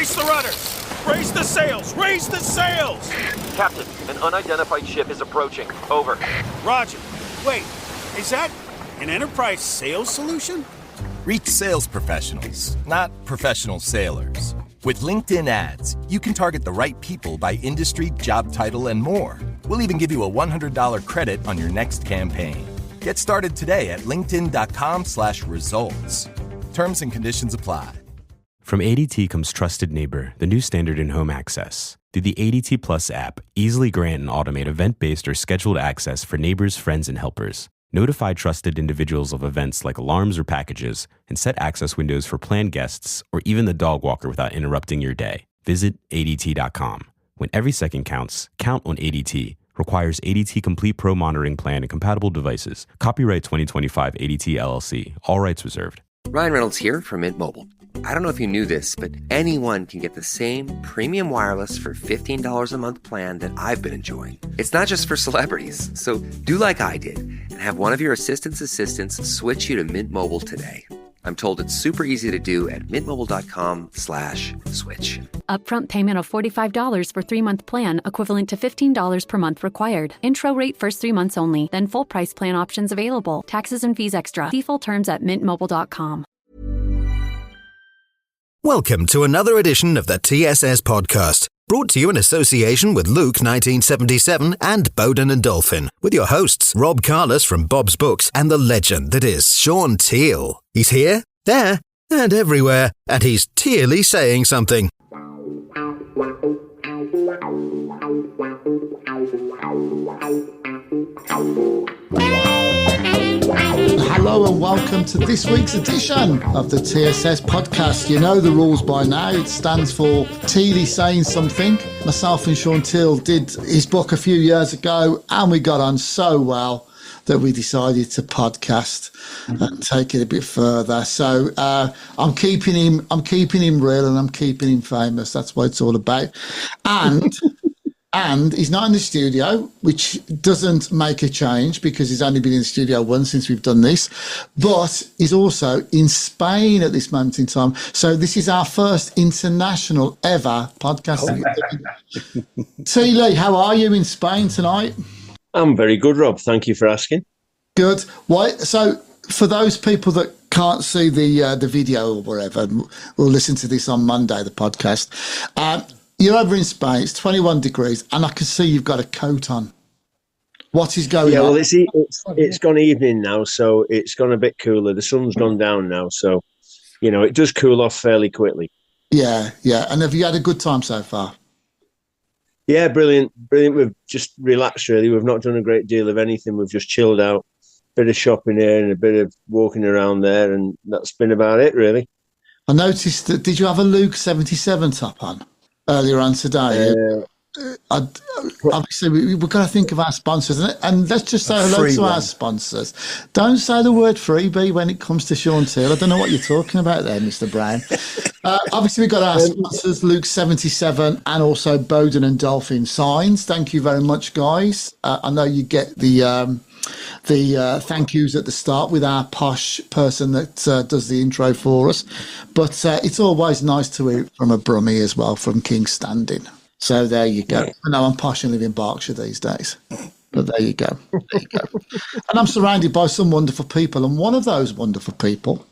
Brace the rudders! Raise the sails! Raise the sails! Captain, an unidentified ship is approaching. Over. Roger. Wait, is that an Enterprise sales solution? Reach sales professionals, not professional sailors. With LinkedIn ads, you can target the right people by industry, job title, and more. We'll even give you a $100 credit on your next campaign. Get started today at linkedin.com/results. Terms and conditions apply. From ADT comes Trusted Neighbor, the new standard in home access. Through the ADT Plus app, easily grant and automate event-based or scheduled access for neighbors, friends, and helpers. Notify trusted individuals of events like alarms or packages, and set access windows for planned guests or even the dog walker without interrupting your day. Visit ADT.com. When every second counts, count on ADT. Requires ADT Complete Pro monitoring plan and compatible devices. Copyright 2025 ADT LLC. All rights reserved. Ryan Reynolds here from Mint Mobile. I don't know if you knew this, but anyone can get the same premium wireless for $15 a month plan that I've been enjoying. It's not just for celebrities. So do like I did and have one of your assistants switch you to Mint Mobile today. I'm told it's super easy to do at mintmobile.com/switch. Upfront payment of $45 for 3-month plan, equivalent to $15 per month required. Intro rate first 3 months only, then full price plan options available. Taxes and fees extra. See full terms at mintmobile.com. Welcome to another edition of the TSS podcast, brought to you in association with Luke 1977 and Bowden and Dolphin, with your hosts Rob Carless from Bob's Books and the legend that is Shaun Teale. He's here, there, and everywhere, and he's Tealey saying something. Hello and welcome to this week's edition of the TSS podcast. You know the rules by now. It stands for Tealey Saying Something. Myself and Shaun Teale did his book a few years ago and we got on so well that we decided to podcast and take it a bit further. So I'm keeping him real and I'm keeping him famous. That's what it's all about. And he's not in the studio, which doesn't make a change because he's only been in the studio once since we've done this. But he's also in Spain at this moment in time. So this is our first international ever podcast. Teale, how are you in Spain tonight? I'm very good, Rob. Thank you for asking. Good. Why? So for those people that can't see the video or whatever, we'll listen to this on Monday, the podcast. You're over in Spain, it's 21 degrees, and I can see you've got a coat on. What is going on? Yeah, well, it's gone evening now, so it's gone a bit cooler. The sun's gone down now, so, it does cool off fairly quickly. Yeah. And have you had a good time so far? Yeah, brilliant. We've just relaxed, really. We've not done a great deal of anything. We've just chilled out, bit of shopping here and a bit of walking around there, and that's been about it, really. I noticed that, did you have a Luke 77 top on earlier on today? Obviously, we've got to think of our sponsors, and let's just say hello to our sponsors. Don't say the word freebie when it comes to Shaun Teale. I don't know what you're talking about there, Mr. Browne. Obviously, we've got our sponsors, Luke 77 and also Bowden and Dolphin Signs. Thank you very much, guys. I know you get the thank yous at the start with our posh person that does the intro for us, but it's always nice to hear from a Brummie as well, from King's Standing. So there you go. I know I'm posh and live in Berkshire these days, but there you go. And I'm surrounded by some wonderful people, and one of those wonderful people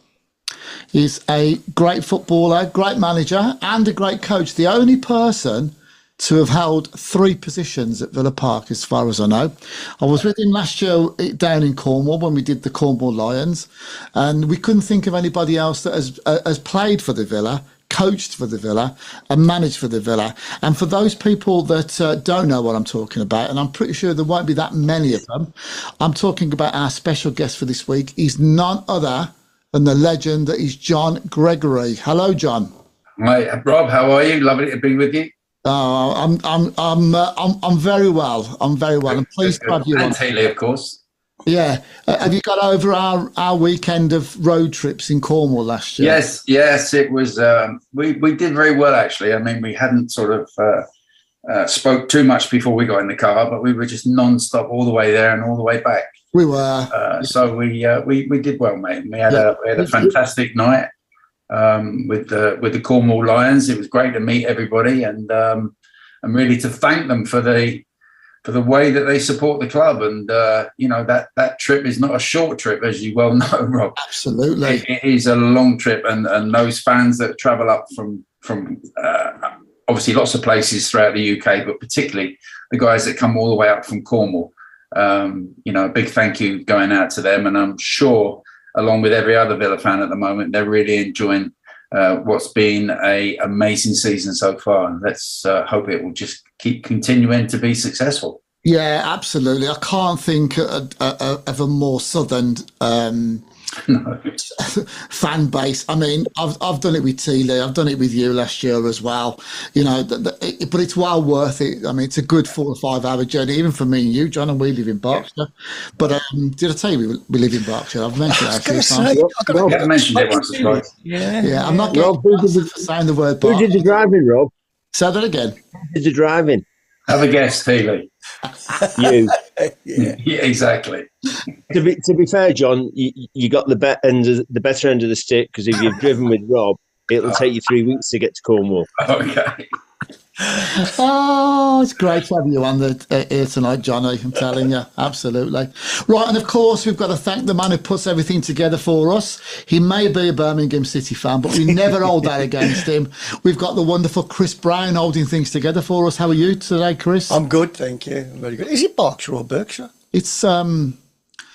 is a great footballer, great manager, and a great coach. The only person to have held 3 positions at Villa Park, as far as I know. I was with him last year down in Cornwall when we did the Cornwall Lions, and we couldn't think of anybody else that has played for the Villa, coached for the Villa, and managed for the Villa. And for those people that don't know what I'm talking about, and I'm pretty sure there won't be that many of them, I'm talking about our special guest for this week. He's none other than the legend that is John Gregory. Hello, John. Hi, Rob. How are you? Lovely to be with you. Oh, I'm very well. I'm very well. I'm pleased to have you on. And Teale, of course. Yeah. Have you got over our weekend of road trips in Cornwall last year? Yes. It was. We did very well, actually. I mean, we hadn't sort of spoke too much before we got in the car, but we were just non-stop all the way there and all the way back. We were. So we did well, mate. We had a fantastic night. with the Cornwall Lions. It was great to meet everybody and really to thank them for the way that they support the club. And that trip is not a short trip, as you well know, Rob. Absolutely, it is a long trip, and those fans that travel up from obviously lots of places throughout the UK, but particularly the guys that come all the way up from Cornwall. A big thank you going out to them, and I'm sure, along with every other Villa fan at the moment, they're really enjoying what's been an amazing season so far. And let's hope it will just keep continuing to be successful. Yeah, absolutely. I can't think of a more southern fan base. I mean, I've done it with Teale. I've done it with you last year as well. But it's well worth it. I mean, it's a good 4 or 5 hour journey, even for me and you, John, and we live in Berkshire. But did I tell you we live in Berkshire? I've mentioned that a few times. I mentioned it once or twice. Yeah, I'm not getting saying the word Berkshire. Who did the driving, Rob? Say that again. Who did the driving? Have a guess, Teale. You. Yeah, exactly. To be fair, John, you got the better end of the stick, because if you've driven with Rob, it'll take you 3 weeks to get to Cornwall. Okay. Oh, it's great to have you on here tonight, Johnny. I'm telling you, absolutely. Right, and of course, we've got to thank the man who puts everything together for us. He may be a Birmingham City fan, but we never hold that against him. We've got the wonderful Chris Browne holding things together for us. How are you today, Chris? I'm good, thank you. I'm very good. Is it Berkshire or Berkshire? It's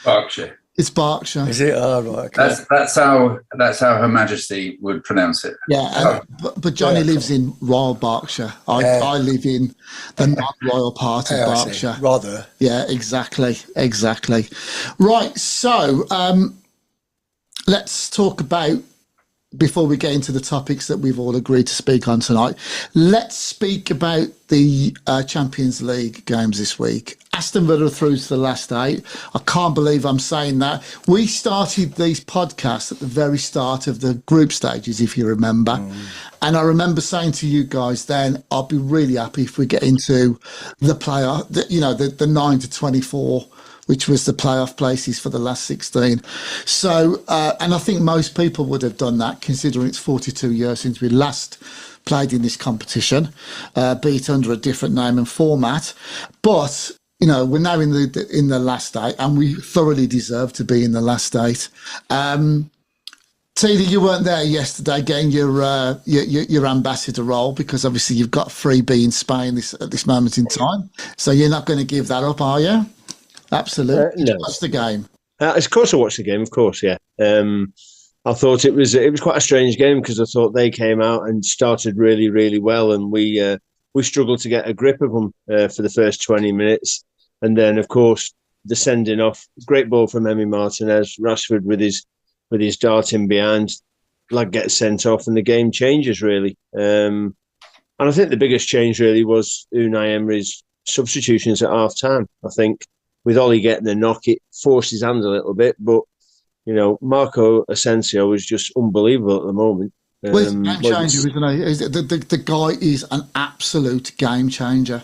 Berkshire. It's Berkshire. Is it? Oh, right. Okay. That's how Her Majesty would pronounce it. Yeah, but Johnny lives in Royal Berkshire. I live in the non-royal part of Berkshire. Rather. Yeah, exactly. Right, so let's talk about, before we get into the topics that we've all agreed to speak on tonight, let's speak about the Champions League games this week. Aston Villa through to the last 8. I can't believe I'm saying that. We started these podcasts at the very start of the group stages, if you remember. And I remember saying to you guys then, I'll be really happy if we get into the playoff, the 9 to 24, which was the playoff places for the last 16. So, and I think most people would have done that, considering it's 42 years since we last played in this competition, be it under a different name and format. But we're now in the last 8, and we thoroughly deserve to be in the last 8. Teale, you weren't there yesterday getting your ambassador role, because obviously you've got freebie in Spain at this moment in time. So you're not going to give that up, are you? Absolutely. No. Watch the game. Of course I watched the game, of course, yeah. I thought it was quite a strange game, because I thought they came out and started really, really well, and we struggled to get a grip of them for the first 20 minutes. And then, of course, the sending off, great ball from Emi Martinez, Rashford with his dart in behind, gets sent off, and the game changes, really. And I think the biggest change, really, was Unai Emery's substitutions at half-time. I think with Ollie getting a knock, it forced his hand a little bit, but, Marco Asensio was just unbelievable at the moment. Well, he's a game changer, isn't he? The guy is an absolute game changer.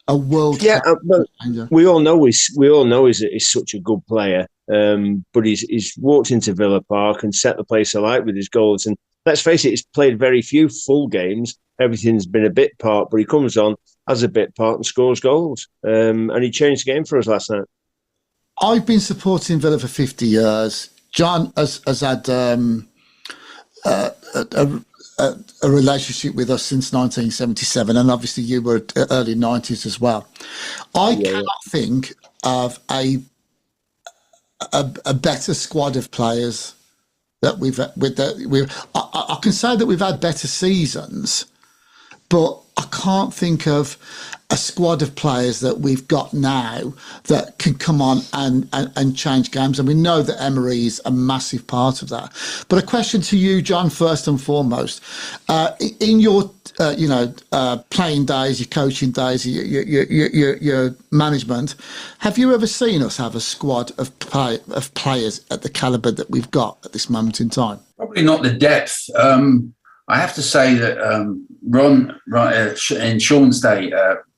A world changer. We all know he's such a good player. But he's walked into Villa Park and set the place alight with his goals. And let's face it, he's played very few full games. Everything's been a bit part, but he comes on as a bit part and scores goals. And he changed the game for us last night. I've been supporting Villa for 50 years. John has had a relationship with us since 1977, and obviously you were early 90s as well. I cannot think of a better squad of players that I can say that we've had better seasons, but I can't think of a squad of players that we've got now that can come on and change games. And we know that Emery is a massive part of that. But a question to you, John, first and foremost. In your, playing days, your coaching days, your management, have you ever seen us have a squad of players at the calibre that we've got at this moment in time? Probably not the depth. I have to say that Ron, in Shaun's day,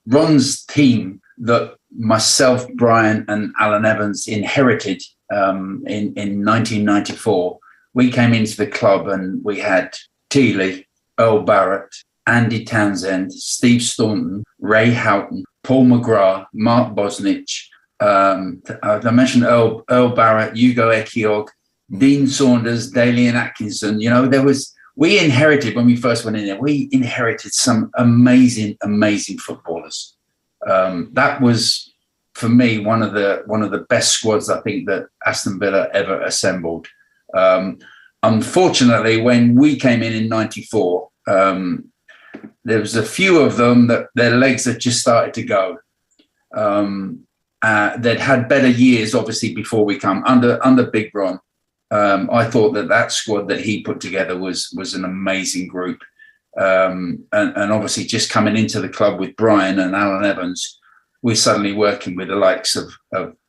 Ron's team that myself, Brian and Alan Evans inherited in 1994 we came into the club and we had Teale, Earl Barrett, Andy Townsend, Steve Staunton, Ray Houghton, Paul McGrath, Mark Bosnich. I mentioned Earl Barrett, Hugo Ekiog, Dean Saunders, Dalian Atkinson. We inherited, when we first went in there, we inherited some amazing, amazing footballers. That was, for me, one of the best squads I think that Aston Villa ever assembled. Unfortunately, when we came in '94, there was a few of them that their legs had just started to go. They'd had better years, obviously, before we come under Big Browne. I thought that squad that he put together was an amazing group. And obviously just coming into the club with Brian and Alan Evans, we're suddenly working with the likes of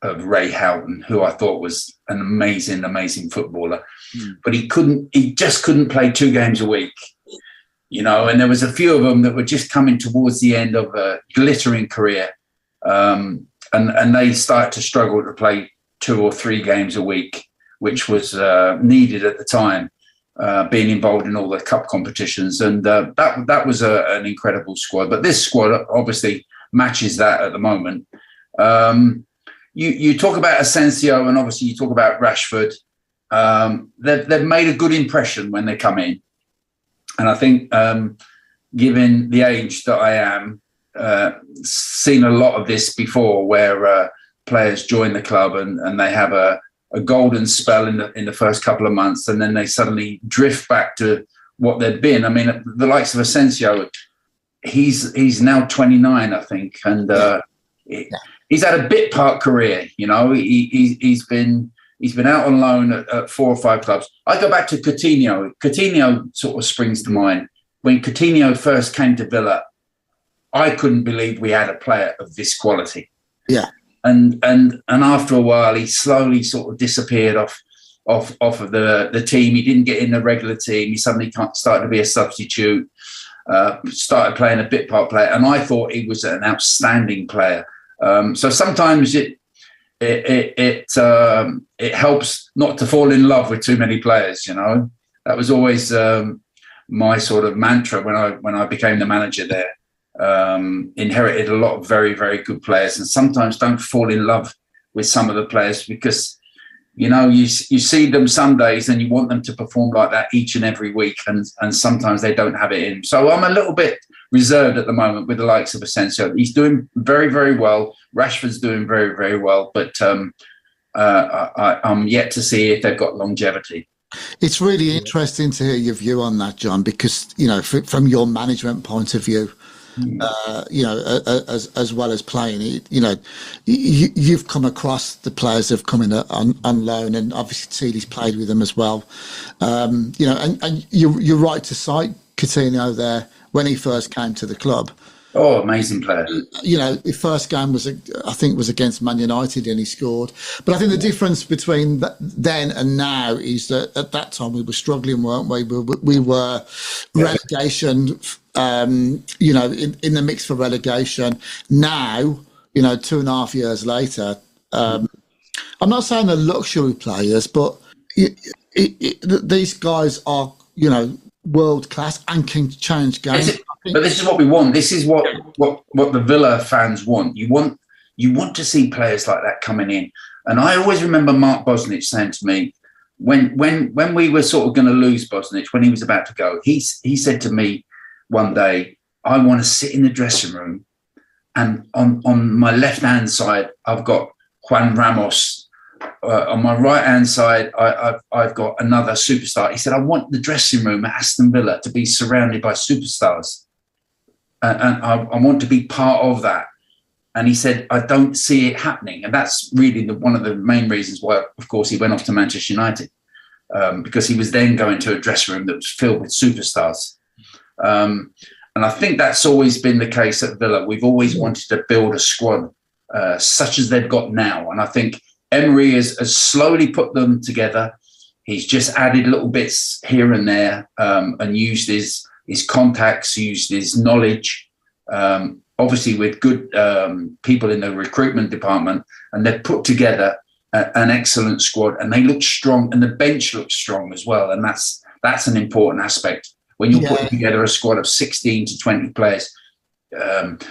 Ray Houghton, who I thought was an amazing, amazing footballer. But he just couldn't play 2 games a week, and there was a few of them that were just coming towards the end of a glittering career. And they started to struggle to play 2 or 3 games a week, which was needed at the time, being involved in all the cup competitions. And that was an incredible squad. But this squad obviously matches that at the moment. You talk about Asensio, and obviously you talk about Rashford. They've made a good impression when they come in. And I think, given the age that I am, seen a lot of this before, where players join the club and they have a golden spell in the first couple of months, and then they suddenly drift back to what they've been. I mean, the likes of Asensio, he's now 29, I think, and he's had a bit part career. He's been out on loan at 4 or 5 clubs. I go back to Coutinho. Coutinho sort of springs to mind. When Coutinho first came to Villa, I couldn't believe we had a player of this quality. Yeah. And after a while, he slowly sort of disappeared off of the team. He didn't get in the regular team. He suddenly started to be a substitute, started playing a bit part player. And I thought he was an outstanding player. So sometimes it helps not to fall in love with too many players. That was always my sort of mantra when I became the manager there. Inherited a lot of very, very good players, and sometimes don't fall in love with some of the players because you see them some days and you want them to perform like that each and every week, and sometimes they don't have it in. So I'm a little bit reserved at the moment with the likes of Asensio. He's doing very, very well. Rashford's doing very, very well, but I'm yet to see if they've got longevity. It's really interesting to hear your view on that, John, because from your management point of view, as well as playing, you've come across the players that have come in on loan, and obviously Teale's played with them as well. And you're right to cite Coutinho there when he first came to the club. Oh, amazing player. His first game was against Man United, and he scored. But I think the difference between then and now is that at that time we were struggling, weren't we? We were relegation, in the mix for relegation. Now, 2.5 years later, I'm not saying they're luxury players, but these guys are, world class and can change games. But this is what we want. This is what the Villa fans want. You want to see players like that coming in. And I always remember Mark Bosnich saying to me, when we were sort of going to lose Bosnich, when he was about to go, he said to me one day, I want to sit in the dressing room, and on my left hand side I've got Juan Ramos. On my right-hand side, I've got another superstar. He said, I want the dressing room at Aston Villa to be surrounded by superstars. And I want to be part of that. And he said, I don't see it happening. And that's really one of the main reasons why, of course, he went off to Manchester United, because he was then going to a dressing room that was filled with superstars. And I think that's always been the case at Villa. We've always wanted to build a squad such as they've got now. And I think Emery has slowly put them together. He's just added little bits here and there, and used his contacts, used his knowledge, obviously with good people in the recruitment department, and they've put together an excellent squad, and they look strong, and the bench looks strong as well. And that's an important aspect when you're putting together a squad of 16 to 20 players.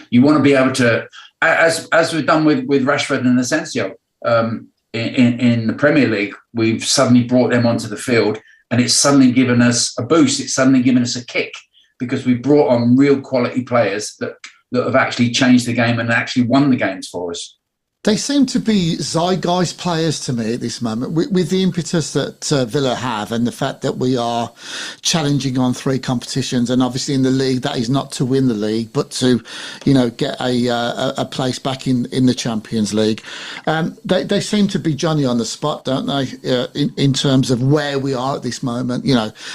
You want to be able to, as we've done with Rashford and Asensio in the Premier League, we've suddenly brought them onto the field, and it's suddenly given us a boost. It's suddenly given us a kick because we brought on real quality players that have actually changed the game and actually won the games for us. They seem to be zeitgeist players to me at this moment, with the impetus that Villa have and the fact that we are challenging on 3 competitions. And obviously in the league, that is not to win the league, but to, get a place back in the Champions League. They seem to be Johnny on the spot, don't they, in terms of where we are at this moment.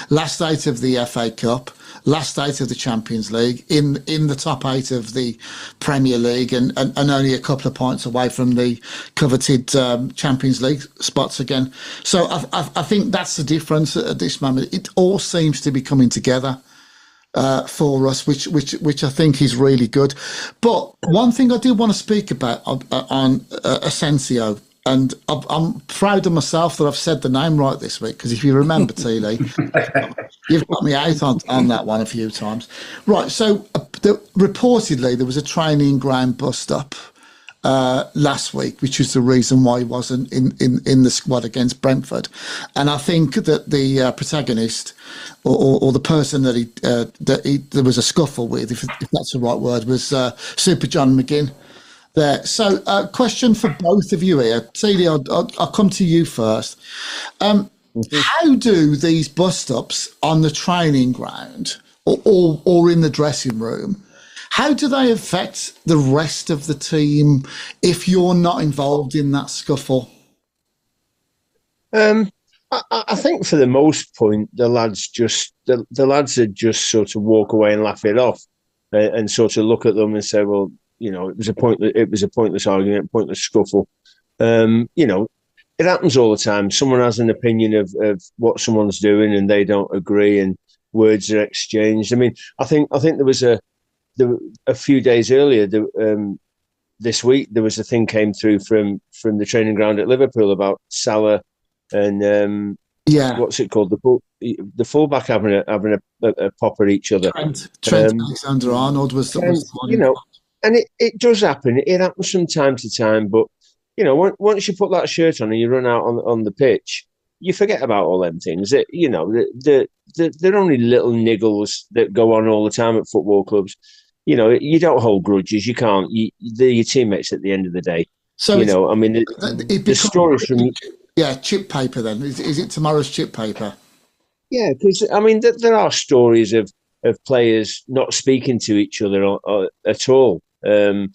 Last 8 of the FA Cup, last 8 of the Champions League, in the top 8 of the Premier League, and only a couple of points away from the coveted Champions League spots again. So I think that's the difference at this moment. It all seems to be coming together for us, which I think is really good. But one thing I do want to speak about on Asensio, and I'm proud of myself that I've said the name right this week, because if you remember, Teale, you've got me out on that one a few times. Right, so reportedly there was a training ground bust-up last week, which is the reason why he wasn't in the squad against Brentford. And I think that the protagonist, or the person that there was a scuffle with, if that's the right word, was Super John McGinn there. So question for both of you here. Teale, I'll come to you first. How do these bust-ups on the training ground or in the dressing room, how do they affect the rest of the team if you're not involved in that scuffle? I think for the most point, the lads would just sort of walk away and laugh it off, and sort of look at them and say, well, it was a pointless argument, pointless scuffle. It happens all the time. Someone has an opinion of what someone's doing, and they don't agree, and words are exchanged. I mean, I think there was a few days earlier this week, there was a thing came through from the training ground at Liverpool about Salah and what's it called, the fullback having a pop at each other. Trent Alexander-Arnold was the one. And it does happen. It happens from time to time, but once you put that shirt on and you run out on the pitch, you forget about all them things. They're only little niggles that go on all the time at football clubs. You don't hold grudges. You can't. They're your teammates at the end of the day. So the stories from chip paper. Then is it tomorrow's chip paper? Yeah, because there are stories of players not speaking to each other at all. I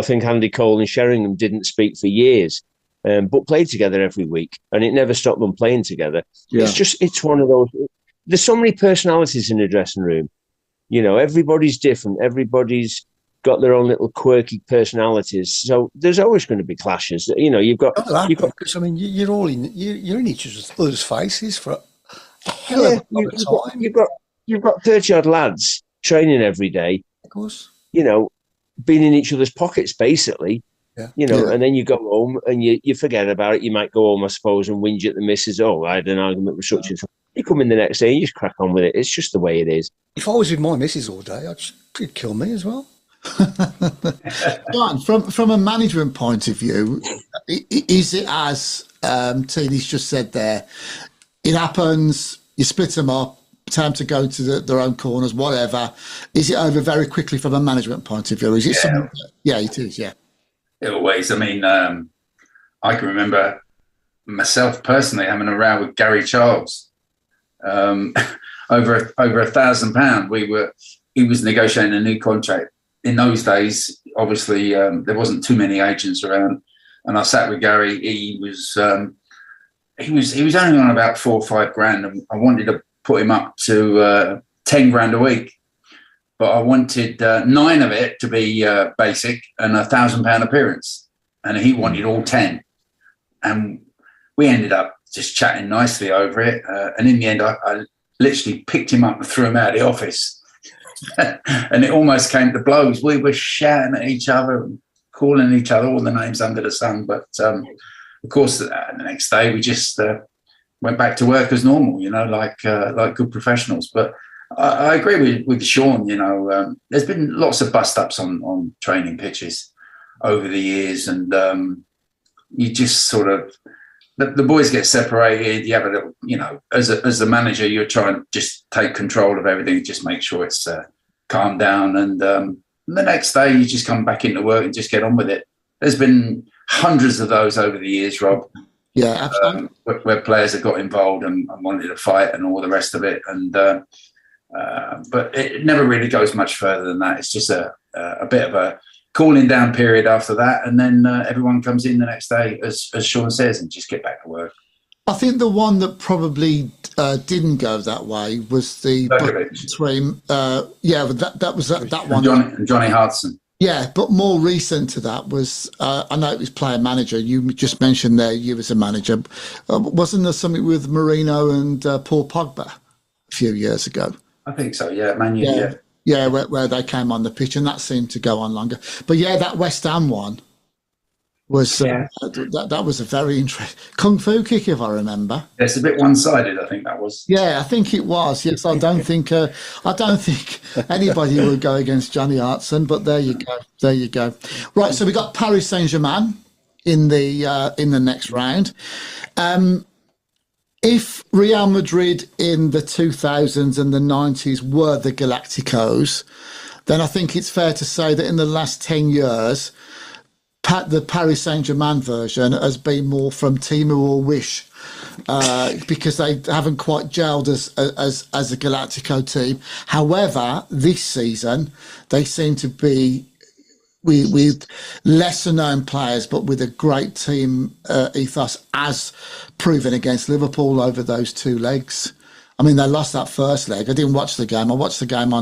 think Andy Cole and Sheringham didn't speak for years, but played together every week, and it never stopped them playing together. Yeah. It's one of those. There's so many personalities in the dressing room. Everybody's different. Everybody's got their own little quirky personalities. So there's always going to be clashes. You've got because you're all in each other's faces for a hell of a long time. You've got 30 odd lads training every day. Of course. Being in each other's pockets basically. Yeah. And then you go home and you forget about it. You might go home, I suppose, and whinge at the missus. Oh, I had an argument with such and such. You come in the next day and you just crack on with it. It's just the way it is. If I was with my missus all day, it'd kill me as well. John, from a management point of view, is it as Teale's just said there, it happens, you split them up, time to go to their own corners, whatever. Is it over very quickly from a management point of view? Is it something? Yeah, it is, yeah. Always. I can remember myself personally having a row with Gary Charles over £1,000. He was negotiating a new contract. In those days, obviously, there wasn't too many agents around, and I sat with Gary. He was only on about $4 or $5 grand, and I wanted to put him up to 10 grand a week, but I wanted 9 of it to be basic and £1,000 appearance, and he wanted all 10, and we ended up just chatting nicely over it, and in the end I literally picked him up and threw him out of the office. And it almost came to blows. We were shouting at each other, calling each other all the names under the sun, but of course, the next day we just went back to work as normal, like good professionals. But I agree with Shaun. There's been lots of bust-ups on training pitches over the years, and you just sort of the boys get separated. You have a little, as the manager, you're trying to just take control of everything, just make sure it's calmed down, and the next day you just come back into work and just get on with it. There's been hundreds of those over the years, Rob. Yeah, absolutely. Where players have got involved and wanted to fight and all the rest of it, and but it never really goes much further than that. It's just a bit of a cooling down period after that, and then everyone comes in the next day, as Shaun says, and just get back to work. I think the one that probably didn't go that way was the between but that was that one. Johnny Hardson. Yeah, but more recent to that was I know it was player manager. You just mentioned there you as a manager. Wasn't there something with Marino and Paul Pogba a few years ago? I think so. Yeah, Man U. Yeah. Yeah, where they came on the pitch, and that seemed to go on longer. But yeah, that West Ham one was that was a very interesting kung fu kick, if I remember. It's a bit one-sided, I think that was. Yeah, I think it was. Yes, I don't think anybody would go against Johnny Hartson, but there you go. Right, so we got Paris Saint-Germain in the next round. If Real Madrid in the 2000s and the 90s were the Galacticos, then I think it's fair to say that in the last 10 years, the Paris Saint-Germain version has been more from Timu or Wish, because they haven't quite gelled as a Galactico team. However, this season, they seem to be with lesser known players, but with a great team ethos, as proven against Liverpool over those two legs. I mean, they lost that first leg. I didn't watch the game. I watched the game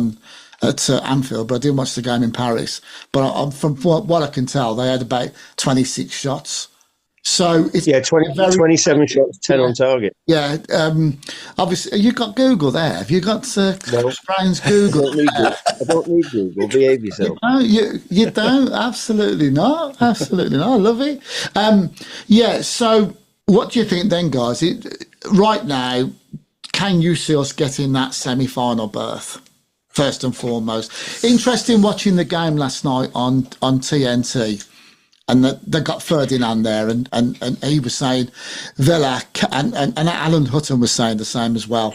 at Anfield, but I didn't watch the game in Paris. But from what I can tell, they had about 26 shots. So it's 27 shots, 10 on target. Yeah, obviously you've got Google there. Have you got Browne's Google? I don't need Google. Behave yourself. You don't. Absolutely not. Absolutely not. I love it. So what do you think then, guys? Right now, can you see us getting that semi-final berth? First and foremost, interesting watching the game last night on TNT. And they got Ferdinand there, and he was saying Villa, and Alan Hutton was saying the same as well.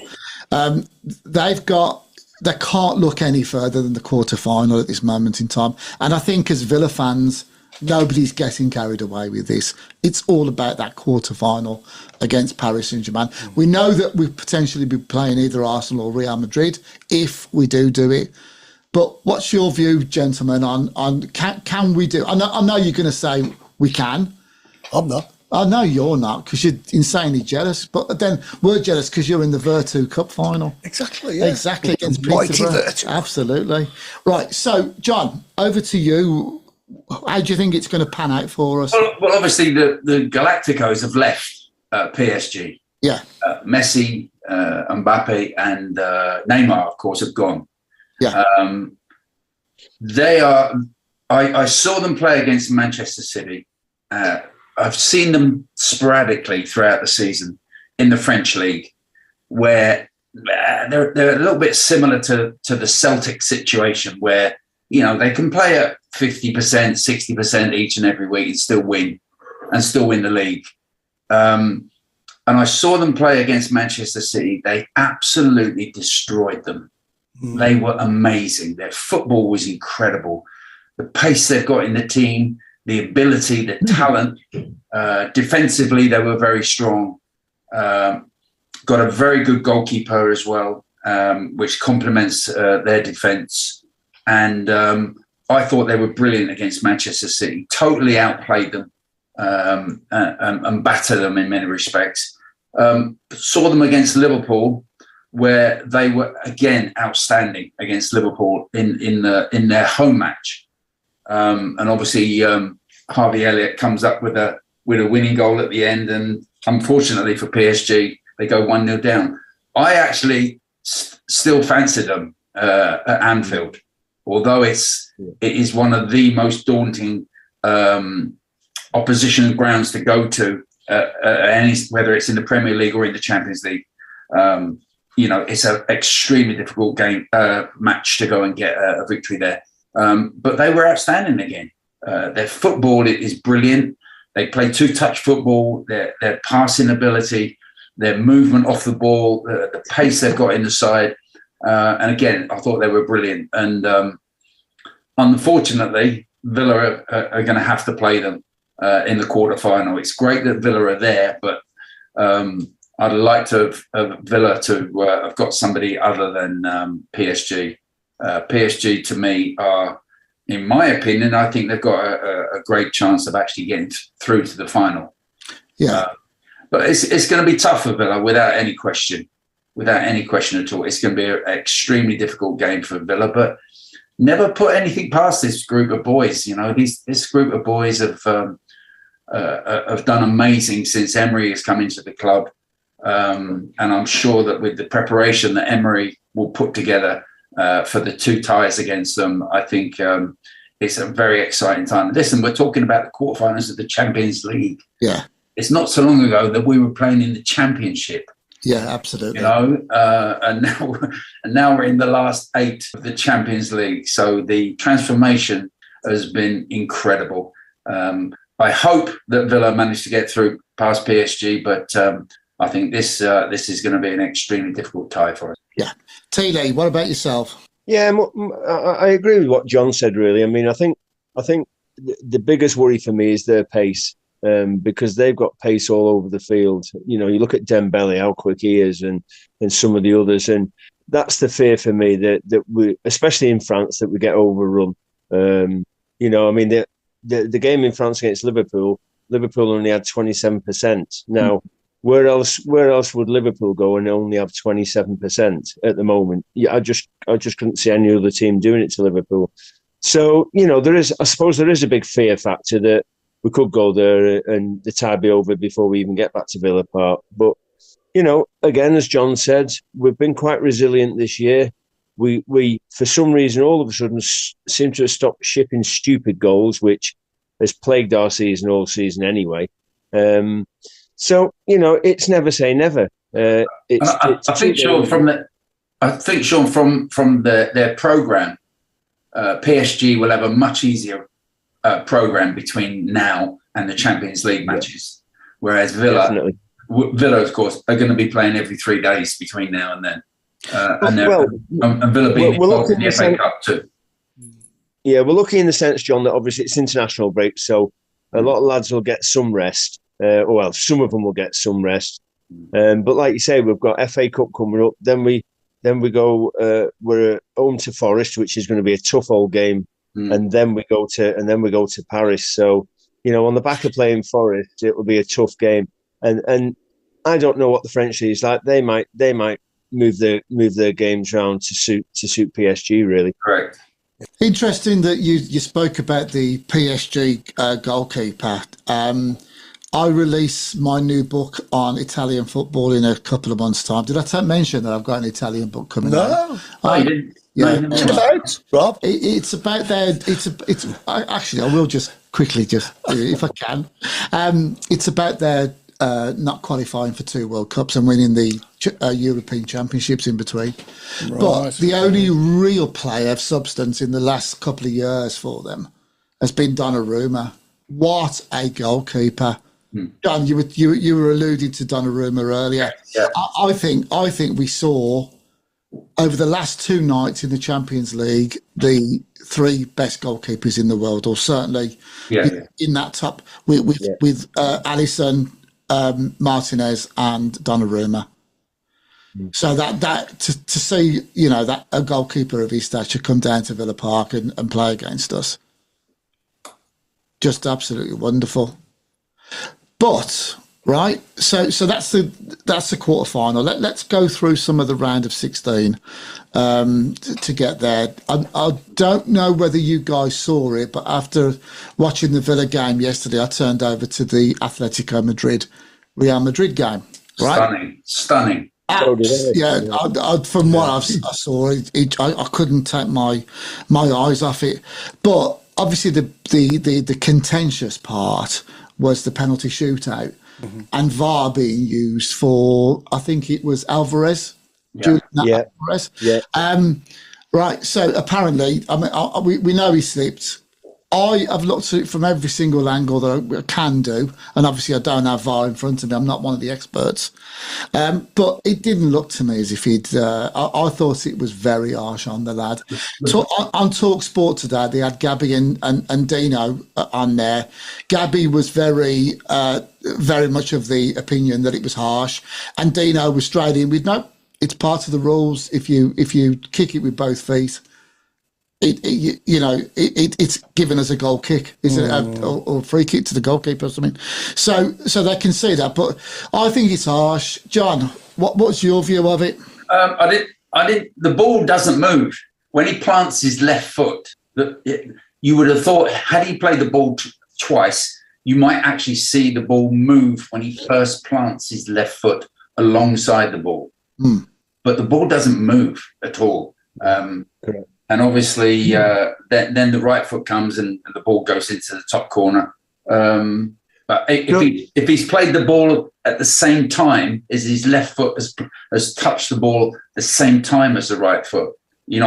They can't look any further than the quarter-final at this moment in time. And I think as Villa fans, nobody's getting carried away with this. It's all about that quarter-final against Paris Saint-Germain. We know that we'll potentially be playing either Arsenal or Real Madrid if we do it. But what's your view, gentlemen, on can we do? I know you're going to say we can. I'm not. I know you're not, because you're insanely jealous. But then we're jealous because you're in the Virtu Cup final. Exactly. Yeah. Exactly, against Mighty Peterborough. Virtu. Absolutely. Right. So, John, over to you. How do you think it's going to pan out for us? Well, obviously the Galacticos have left PSG. Yeah. Messi, Mbappe, and Neymar, of course, have gone. Yeah. They are. I saw them play against Manchester City. I've seen them sporadically throughout the season in the French league, where they're a little bit similar to the Celtic situation, where they can play at 50%, 60% each and every week and still win the league. And I saw them play against Manchester City. They absolutely destroyed them. They were amazing. Their football was incredible. The pace they've got in the team, the ability, the talent. Defensively, they were very strong. Got a very good goalkeeper as well, which complements their defence. And I thought they were brilliant against Manchester City. Totally outplayed them and battered them in many respects. Saw them against Liverpool, where they were again outstanding against Liverpool in their home match, and obviously Harvey Elliott comes up with a winning goal at the end, and unfortunately for PSG, they go 1-0 down. I actually still fancied them at Anfield, although it is one of the most daunting opposition grounds to go to whether it's in the Premier League or in the Champions League. It's an extremely difficult match to go and get a victory there. But they were outstanding again. Their football is brilliant. They play two-touch football. Their passing ability, their movement off the ball, the pace they've got in the side. And again, I thought they were brilliant. And unfortunately, Villa are going to have to play them in the quarterfinal. It's great that Villa are there, but I'd like to have Villa to have got somebody other than PSG. PSG, to me, are, in my opinion, I think they've got a great chance of actually getting through to the final. Yeah. But it's going to be tough for Villa, without any question. Without any question at all. It's going to be an extremely difficult game for Villa, but never put anything past this group of boys. This group of boys have done amazing since Emery has come into the club. And I'm sure that with the preparation that Emery will put together for the two ties against them, I think it's a very exciting time. Listen, we're talking about the quarterfinals of the Champions League. Yeah. It's not so long ago that we were playing in the Championship. Yeah, absolutely. And now we're in the last 8 of the Champions League. So the transformation has been incredible. I hope that Villa managed to get through past PSG, but I think this is going to be an extremely difficult tie for us. Yeah. Teale, what about yourself? Yeah, I agree with what John said, really. I mean, I think the biggest worry for me is their pace. Because they've got pace all over the field. You look at Dembele, how quick he is, and some of the others, and that's the fear for me that we, especially in France, that we get overrun. I mean, the game in France against Liverpool only had 27%. Now, where else would Liverpool go and only have 27% at the moment? Yeah, I just couldn't see any other team doing it to Liverpool. So I suppose there is a big fear factor that we could go there and the tie be over before we even get back to Villa Park. But, again, as John said, we've been quite resilient this year. We for some reason, all of a sudden, seem to have stopped shipping stupid goals, which has plagued our season all season anyway. So, it's never say never. I think, Sean, from their programme, PSG will have a much easier program between now and the Champions League matches, whereas Villa, of course, are going to be playing every 3 days between now and then, and Villa being involved in the FA Cup too. Yeah, we're lucky in the sense, John, that obviously it's international break, so a lot of lads will get some rest. Some of them will get some rest, but like you say, we've got FA Cup coming up. Then we go. We're home to Forest, which is going to be a tough old game. And then we go to Paris. So, on the back of playing Forest, it will be a tough game. And I don't know what the French is like. They might move their games around to suit PSG, really. Correct. Interesting that you spoke about the PSG goalkeeper. I release my new book on Italian football in a couple of months' time. Did I mention that I've got an Italian book coming out? No, you didn't. Yeah, what's it about, Rob? It's about their. Actually, I will just quickly, if I can. It's about their not qualifying for 2 World Cups and winning the European Championships in between. Right. But the only real player of substance in the last couple of years for them has been Donnarumma. What a goalkeeper! John, you were alluding to Donnarumma earlier. Yeah. I think we saw, over the last 2 nights in the Champions League, the 3 best goalkeepers in the world, or certainly in that top with Alisson, Martinez, and Donnarumma. So that to see that a goalkeeper of his stature come down to Villa Park and play against us, just absolutely wonderful. But right, so that's the quarter final. Let's go through some of the round of 16 to get there. I don't know whether you guys saw it, but after watching the Villa game yesterday, I turned over to the Atletico Madrid Real Madrid game. Right, stunning. Yeah, from what I saw, I couldn't take my eyes off it. But obviously, the contentious part was the penalty shootout. and VAR being used for, I think it was Alvarez. Alvarez. Yeah. Right. So apparently, I mean, we know he slipped. I have looked at it from every single angle that I can do, and obviously I don't have VAR in front of me. I'm not one of the experts, but it didn't look to me as if he'd. I thought it was very harsh on the lad. On Talk Sport today, they had Gabby and Dino on there. Gabby was very much of the opinion that it was harsh, and Dino was straight in with no. It's part of the rules. If you kick it with both feet. It's given as a goal kick, is it, or free kick to the goalkeeper or something? So they can see that, but I think it's harsh. John, what's your view of it? I did. The ball doesn't move when he plants his left foot. You would have thought, had he played the ball twice, you might actually see the ball move when he first plants his left foot alongside the ball. But the ball doesn't move at all. Correct. And obviously, then the right foot comes and the ball goes into the top corner. But if he's played the ball at the same time as his left foot has touched the ball at the same time as the right foot, you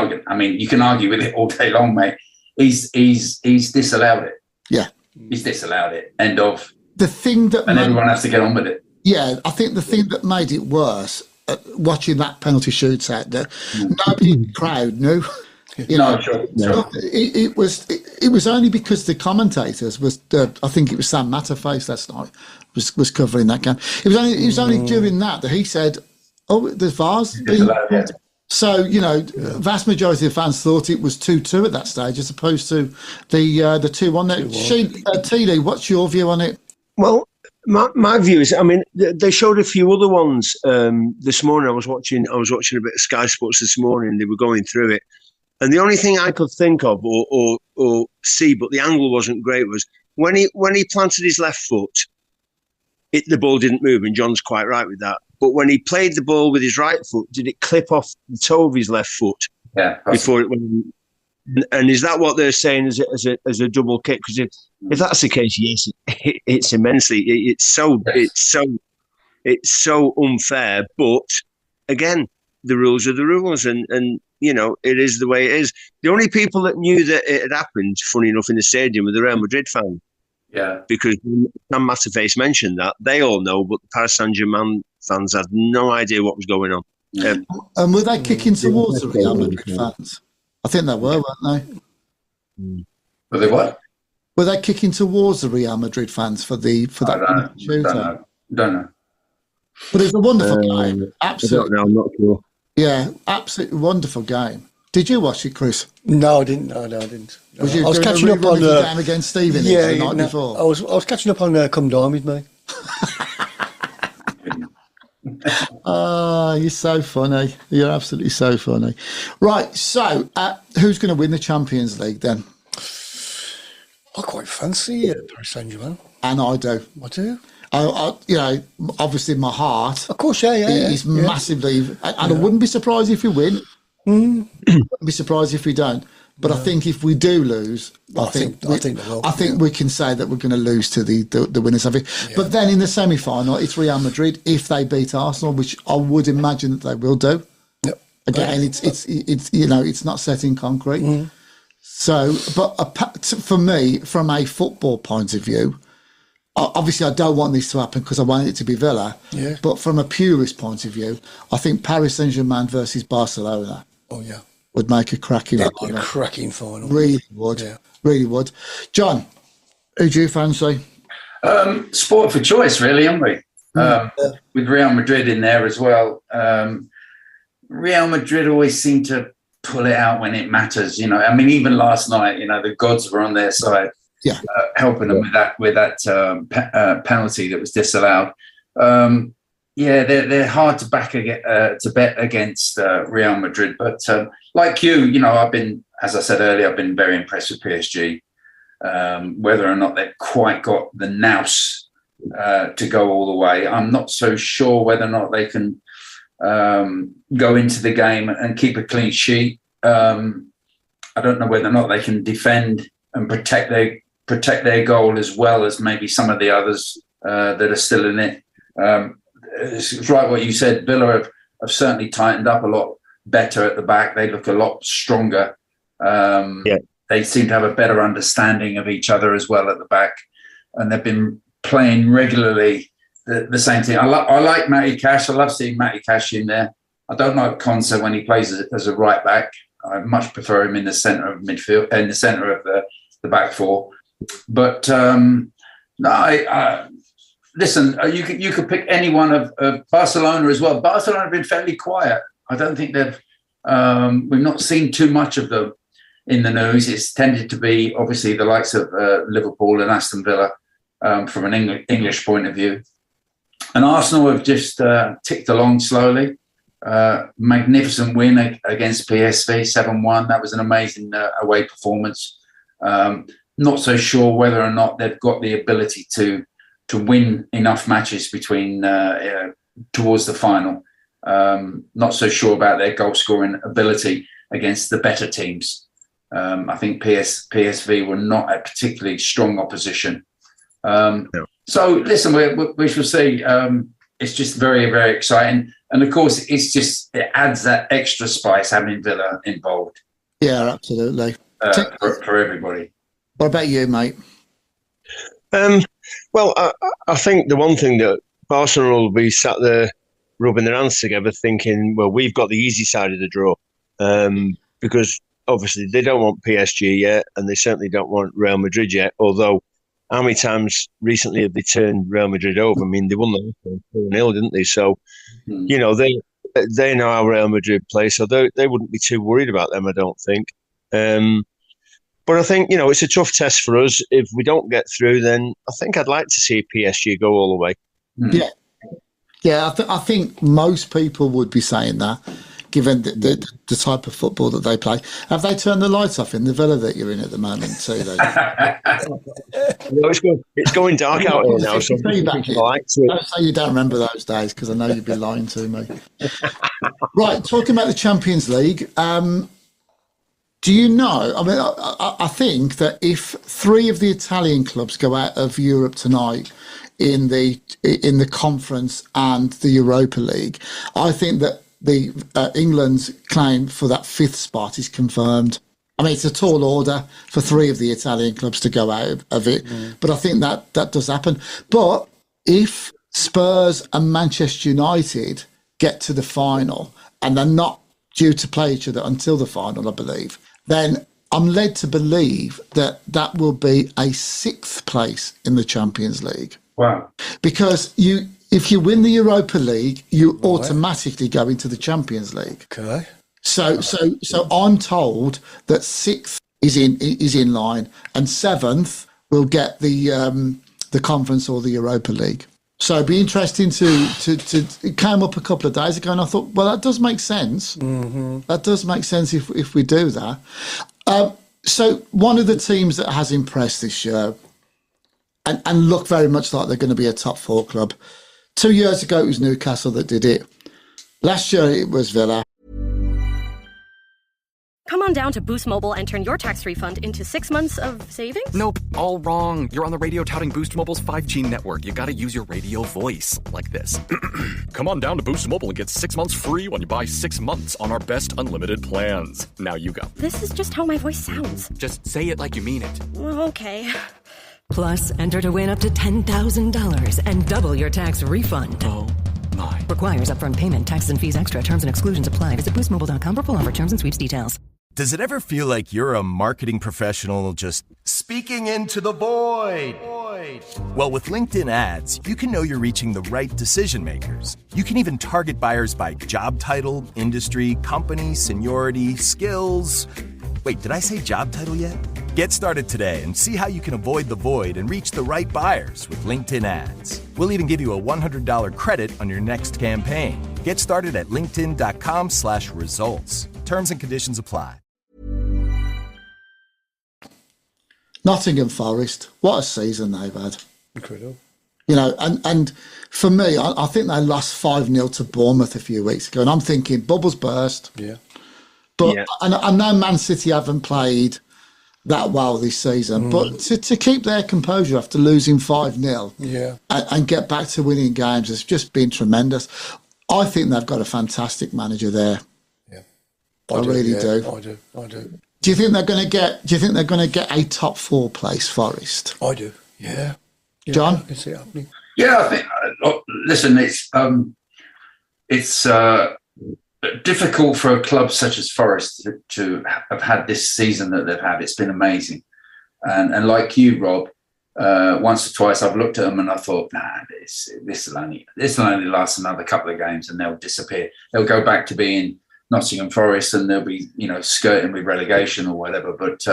can argue with it all day long, mate. He's disallowed it. Yeah, he's disallowed it. End of. The thing that everyone has to get on with it. Yeah, I think the thing that made it worse, watching that penalty shootout, that nobody in the crowd knew. Sure. It was only because the commentators was I think it was Sam Matterface last night was covering that game. It was only during that he said, "Oh, there's VARs." So vast majority of fans thought it was 2-2 at that stage, as opposed to the 2-1. Teale, what's your view on it? Well, my view is, I mean, they showed a few other ones this morning. I was watching a bit of Sky Sports this morning. They were going through it. And the only thing I could think of or see, but the angle wasn't great, was when he planted his left foot, the ball didn't move, and John's quite right with that. But when he played the ball with his right foot, did it clip off the toe of his left foot? Yeah. Before it went. And is that what they're saying as a double kick? Because if that's the case, yes, it's immensely. It's so unfair. But again, the rules are the rules, and it is the way it is. The only people that knew that it had happened, funny enough, in the stadium were the Real Madrid fans. Yeah. Because Sam Matterface mentioned that. They all know, but the Paris Saint-Germain fans had no idea what was going on. And were they kicking towards the Real Madrid fans? I think they were, weren't they? Were they what? Were they kicking towards the Real Madrid fans for that shootout? Don't know. But it was a wonderful game. Absolutely. I don't know, I'm not sure. Yeah, absolutely wonderful game. Did you watch it, Chris? No, I didn't. No, I didn't. No. I was catching up on the game against Stephen the night before. I was catching up on Come Dine With Me. You're so funny. You're absolutely so funny. Right, so who's going to win the Champions League then? I quite fancy Paris Saint-Germain. And I do. I do. Obviously my heart. Of course, yeah. Is massively, and I wouldn't be surprised if we win. Wouldn't be surprised if we don't. But I think if we do lose, I think we can say that we're going to lose to the winners of it. Yeah. But then in the semi-final, it's Real Madrid if they beat Arsenal, which I would imagine that they will do. Yep. Again, it's not set in concrete. So, but for me, from a football point of view, obviously I don't want this to happen because I want it to be Villa. Yeah. But from a purist point of view, I think Paris Saint-Germain versus Barcelona. Oh yeah. Would make a cracking final. Really would. Yeah. Really would. John, who do you fancy? Sport for choice, really, aren't we? With Real Madrid in there as well. Real Madrid always seem to pull it out when it matters. I mean, even last night, the gods were on their side, helping them with that penalty that was disallowed. They're hard to bet against Real Madrid, but like you, I've been, as I said earlier, I've been very impressed with PSG. Whether or not they've quite got the nous to go all the way, I'm not so sure whether or not they can go into the game and keep a clean sheet. I don't know whether or not they can defend and protect their goal as well as maybe some of the others that are still in it. It's right what you said. Villa have certainly tightened up a lot better at the back. They look a lot stronger. They seem to have a better understanding of each other as well at the back, and they've been playing regularly the same thing. I like Matty Cash. I love seeing Matty Cash in there. I don't like Konsa when he plays as a right back. I much prefer him in the centre of midfield, in the centre of the back four. But listen, you could pick any one of Barcelona as well. Barcelona have been fairly quiet. I don't think we've not seen too much of them in the news. It's tended to be obviously the likes of Liverpool and Aston Villa from an English point of view. And Arsenal have just ticked along slowly. Magnificent win against PSV, 7-1. That was an amazing away performance. Not so sure whether or not they've got the ability to win enough matches between towards the final. Not so sure about their goal scoring ability against the better teams. I think PSV were not a particularly strong opposition. So listen, we shall see. It's just very, very exciting. And of course, it adds that extra spice having Villa involved. Yeah, absolutely. For everybody. What about you, mate? Well, I think the one thing that Barcelona will be sat there rubbing their hands together thinking, well, we've got the easy side of the draw. Because obviously they don't want PSG yet, and they certainly don't want Real Madrid yet, although how many times recently have they turned Real Madrid over? I mean, they won the 4-0, didn't they? So, you know, they know how Real Madrid play, so they wouldn't be too worried about them, I don't think. But I think, you know, it's a tough test for us. If we don't get through, then I think I'd like to see PSG go all the way. Yeah, I think most people would be saying that, given the type of football that they play. Have they turned the lights off in the Villa that you're in at the moment, Teale? No, it's going dark out here now. So don't say you don't remember those days, because I know you'd be lying to me. Right, talking about the Champions League, do you know, I mean, I think that if 3 of the Italian clubs go out of Europe tonight in the conference and the Europa League, I think that the England's claim for that 5th spot is confirmed. I mean, it's a tall order for 3 of the Italian clubs to go out of it, but I think that does happen. But if Spurs and Manchester United get to the final, and they're not due to play each other until the final, I believe, then I'm led to believe that will be a 6th place in the Champions League. Wow. Because if you win the Europa League, you automatically go into the Champions League. Okay. So I'm told that 6th is in line, and 7th will get the conference or the Europa League. So it'd be interesting to it came up a couple of days ago, and I thought, well, that does make sense. Mm-hmm. That does make sense if we do that. So one of the teams that has impressed this year and look very much like they're going to be a top 4 club. 2 years ago, it was Newcastle that did it. Last year, it was Villa. Come on down to Boost Mobile and turn your tax refund into 6 months of savings? Nope, all wrong. You're on the radio touting Boost Mobile's 5G network. You gotta use your radio voice, like this. Come on down to Boost Mobile and get 6 months free when you buy 6 months on our best unlimited plans. Now you go. This is just how my voice sounds. Just say it like you mean it. Okay. Plus, enter to win up to $10,000 and double your tax refund. Oh, my. Requires upfront payment. Taxes and fees extra. Terms and exclusions apply. Visit boostmobile.com for full offer terms and sweeps details. Does it ever feel like you're a marketing professional just speaking into the void? Well, with LinkedIn ads, you can know you're reaching the right decision makers. You can even target buyers by job title, industry, company, seniority, skills. Wait, did I say job title yet? Get started today and see how you can avoid the void and reach the right buyers with LinkedIn ads. We'll even give you a $100 credit on your next campaign. Get started at linkedin.com/results. Terms and conditions apply. Nottingham Forest, what a season they've had. Incredible. You know, and for me, I think they lost 5-0 to Bournemouth a few weeks ago, and I'm thinking, bubbles burst. Yeah. But I know Man City haven't played that well this season. But to keep their composure after losing 5-0 and get back to winning games has just been tremendous. I think they've got a fantastic manager there. Yeah, I really do. I do. Do you think they're going to get? Do you think they're going to get a top 4 place, Forest? I do. Yeah. John, I can see it happening. Yeah, I think. Listen, it's difficult for a club such as Forest to have had this season that they've had. It's been amazing, and like you, Rob, once or twice I've looked at them and I thought, nah, this will only last another couple of games and they'll disappear. They'll go back to being Nottingham Forest and they'll be, skirting with relegation or whatever. But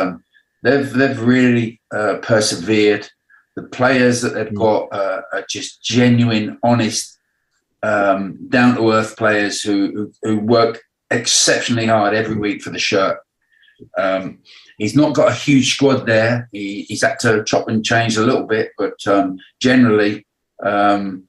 they've really persevered. The players that they've got are just genuine, honest, down-to-earth players who work exceptionally hard every week for the shirt. He's not got a huge squad there. He's had to chop and change a little bit, but generally the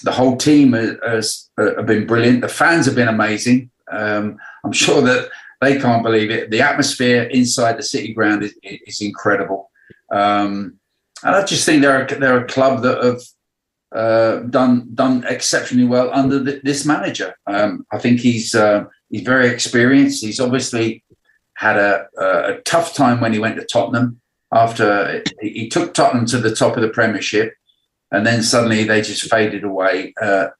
whole team has been brilliant. The fans have been amazing. I'm sure that they can't believe it. The atmosphere inside the City ground is incredible. And I just think they're a club that have done exceptionally well under this manager. I think he's very experienced. He's obviously had a tough time when he went to Tottenham. After he took Tottenham to the top of the Premiership, and then suddenly they just faded away.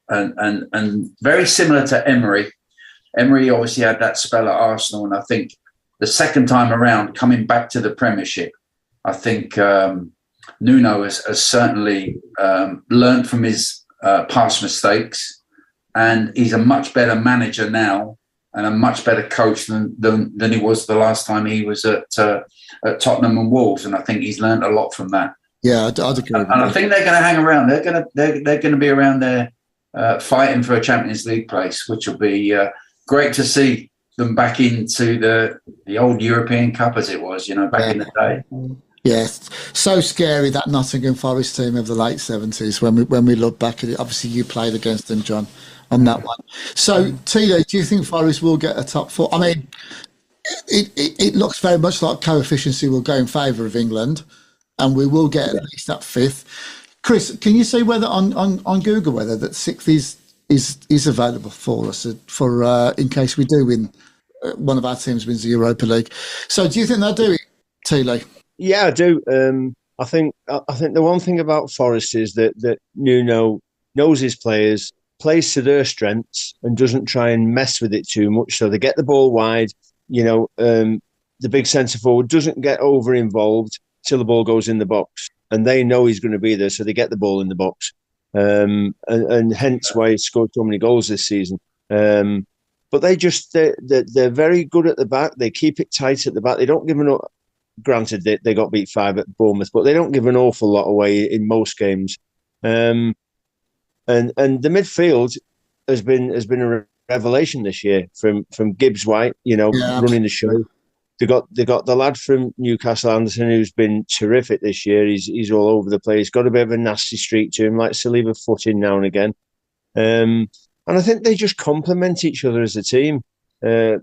And very similar to Emery. Emery obviously had that spell at Arsenal, and I think the second time around, coming back to the Premiership, I think Nuno has certainly learned from his past mistakes, and he's a much better manager now and a much better coach than he was the last time he was at Tottenham and Wolves, and I think he's learned a lot from that. Yeah, I'd agree. And I think they're going to hang around. They're going to be around there fighting for a Champions League place, which will be great to see them back into the old European Cup as it was, back in the day. Yes, so scary, that Nottingham Forest team of the late 70s when we look back at it. Obviously, you played against them, John, on that one. So, Teale, do you think Forest will get a top 4? I mean, it looks very much like coefficiency will go in favour of England, and we will get at least that 5th. Chris, can you see whether on Google whether that 6th is available for us for in case we do win, one of our teams wins the Europa League? So, do you think they'll do it, Teale? Yeah, I do. I think the one thing about Forest is that Nuno knows his players, plays to their strengths, and doesn't try and mess with it too much. So they get the ball wide. The big centre forward doesn't get over involved till the ball goes in the box, and they know he's going to be there, so they get the ball in the box, and hence why he scored so many goals this season. But they're very good at the back. They keep it tight at the back. They don't give enough. Granted, they got beat 5 at Bournemouth, but they don't give an awful lot away in most games. And the midfield has been a revelation this year from Gibbs White, running the show. They got the lad from Newcastle, Anderson, who's been terrific this year. He's all over the place. Got a bit of a nasty streak to him, like to leave a foot in now and again. And I think they just complement each other as a team. They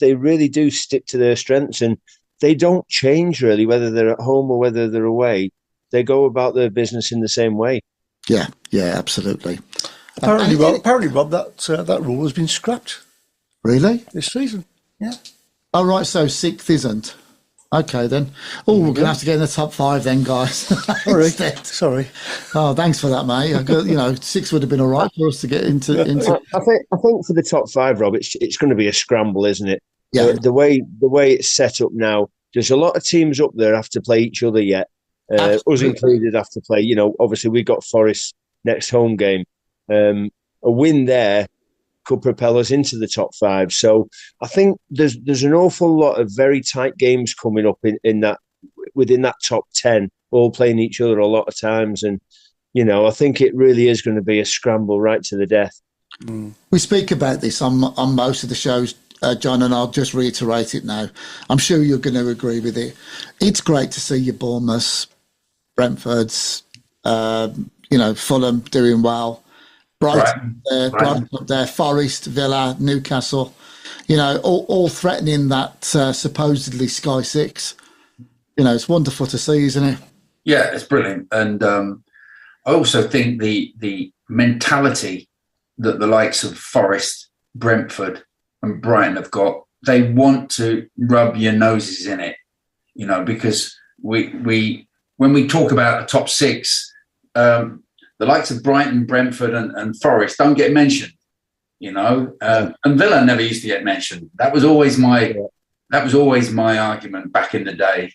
really do stick to their strengths, and they don't change really, whether they're at home or whether they're away. They go about their business in the same way. Yeah, absolutely. Apparently, Rob, that rule has been scrapped. Really? This season, yeah. Oh, right, so 6th isn't. Okay, then. Oh, we're going to have to get in the top 5 then, guys. Sorry. Oh, thanks for that, mate. 6 would have been all right for us to get into. I think for the top 5, Rob, it's going to be a scramble, isn't it? Yeah. The way it's set up now, there's a lot of teams up there have to play each other yet. Us included have to play. Obviously we've got Forest next home game. A win there could propel us into the top 5. So I think there's an awful lot of very tight games coming up in that within that top 10, all playing each other a lot of times, and I think it really is going to be a scramble right to the death. We speak about this on most of the shows, John, and I'll just reiterate it now. I'm sure you're going to agree with it. It's great to see your Bournemouth, Brentford's, Fulham doing well. Brighton up there, Forest, Villa, Newcastle, all threatening that supposedly Sky 6. it's wonderful to see, isn't it? Yeah, it's brilliant. And I also think the mentality that the likes of Forest, Brentford and Brighton have got, they want to rub your noses in it, because we when we talk about the top six, the likes of Brighton, Brentford and Forest don't get mentioned, and Villa never used to get mentioned. That was always my argument back in the day.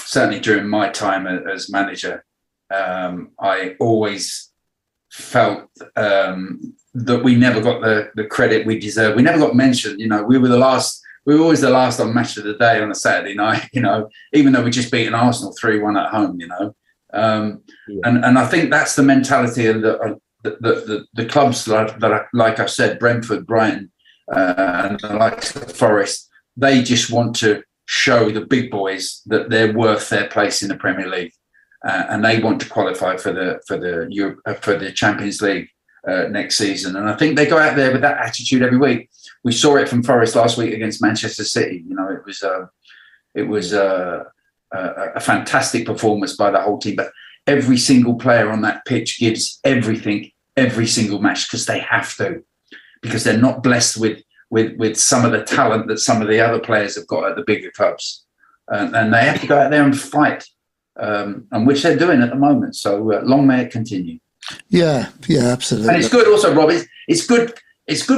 Certainly during my time as manager, I always felt that we never got the credit we deserve. We never got mentioned. We were always the last on Match of the Day on a Saturday night. Even though we just beaten Arsenal 3-1 at home. And I think that's the mentality of the clubs that are, like I said, Brentford, Brighton, and the likes of Forest. They just want to show the big boys that they're worth their place in the Premier League, and they want to qualify for the Champions League next season. And I think they go out there with that attitude every week. We saw it from Forest last week against Manchester City. It was a fantastic performance by the whole team. But every single player on that pitch gives everything every single match because they have to, because they're not blessed with some of the talent that some of the other players have got at the bigger clubs. And they have to go out there and fight, and which they're doing at the moment. So long may it continue. Yeah, absolutely. And it's good also, Rob. It's good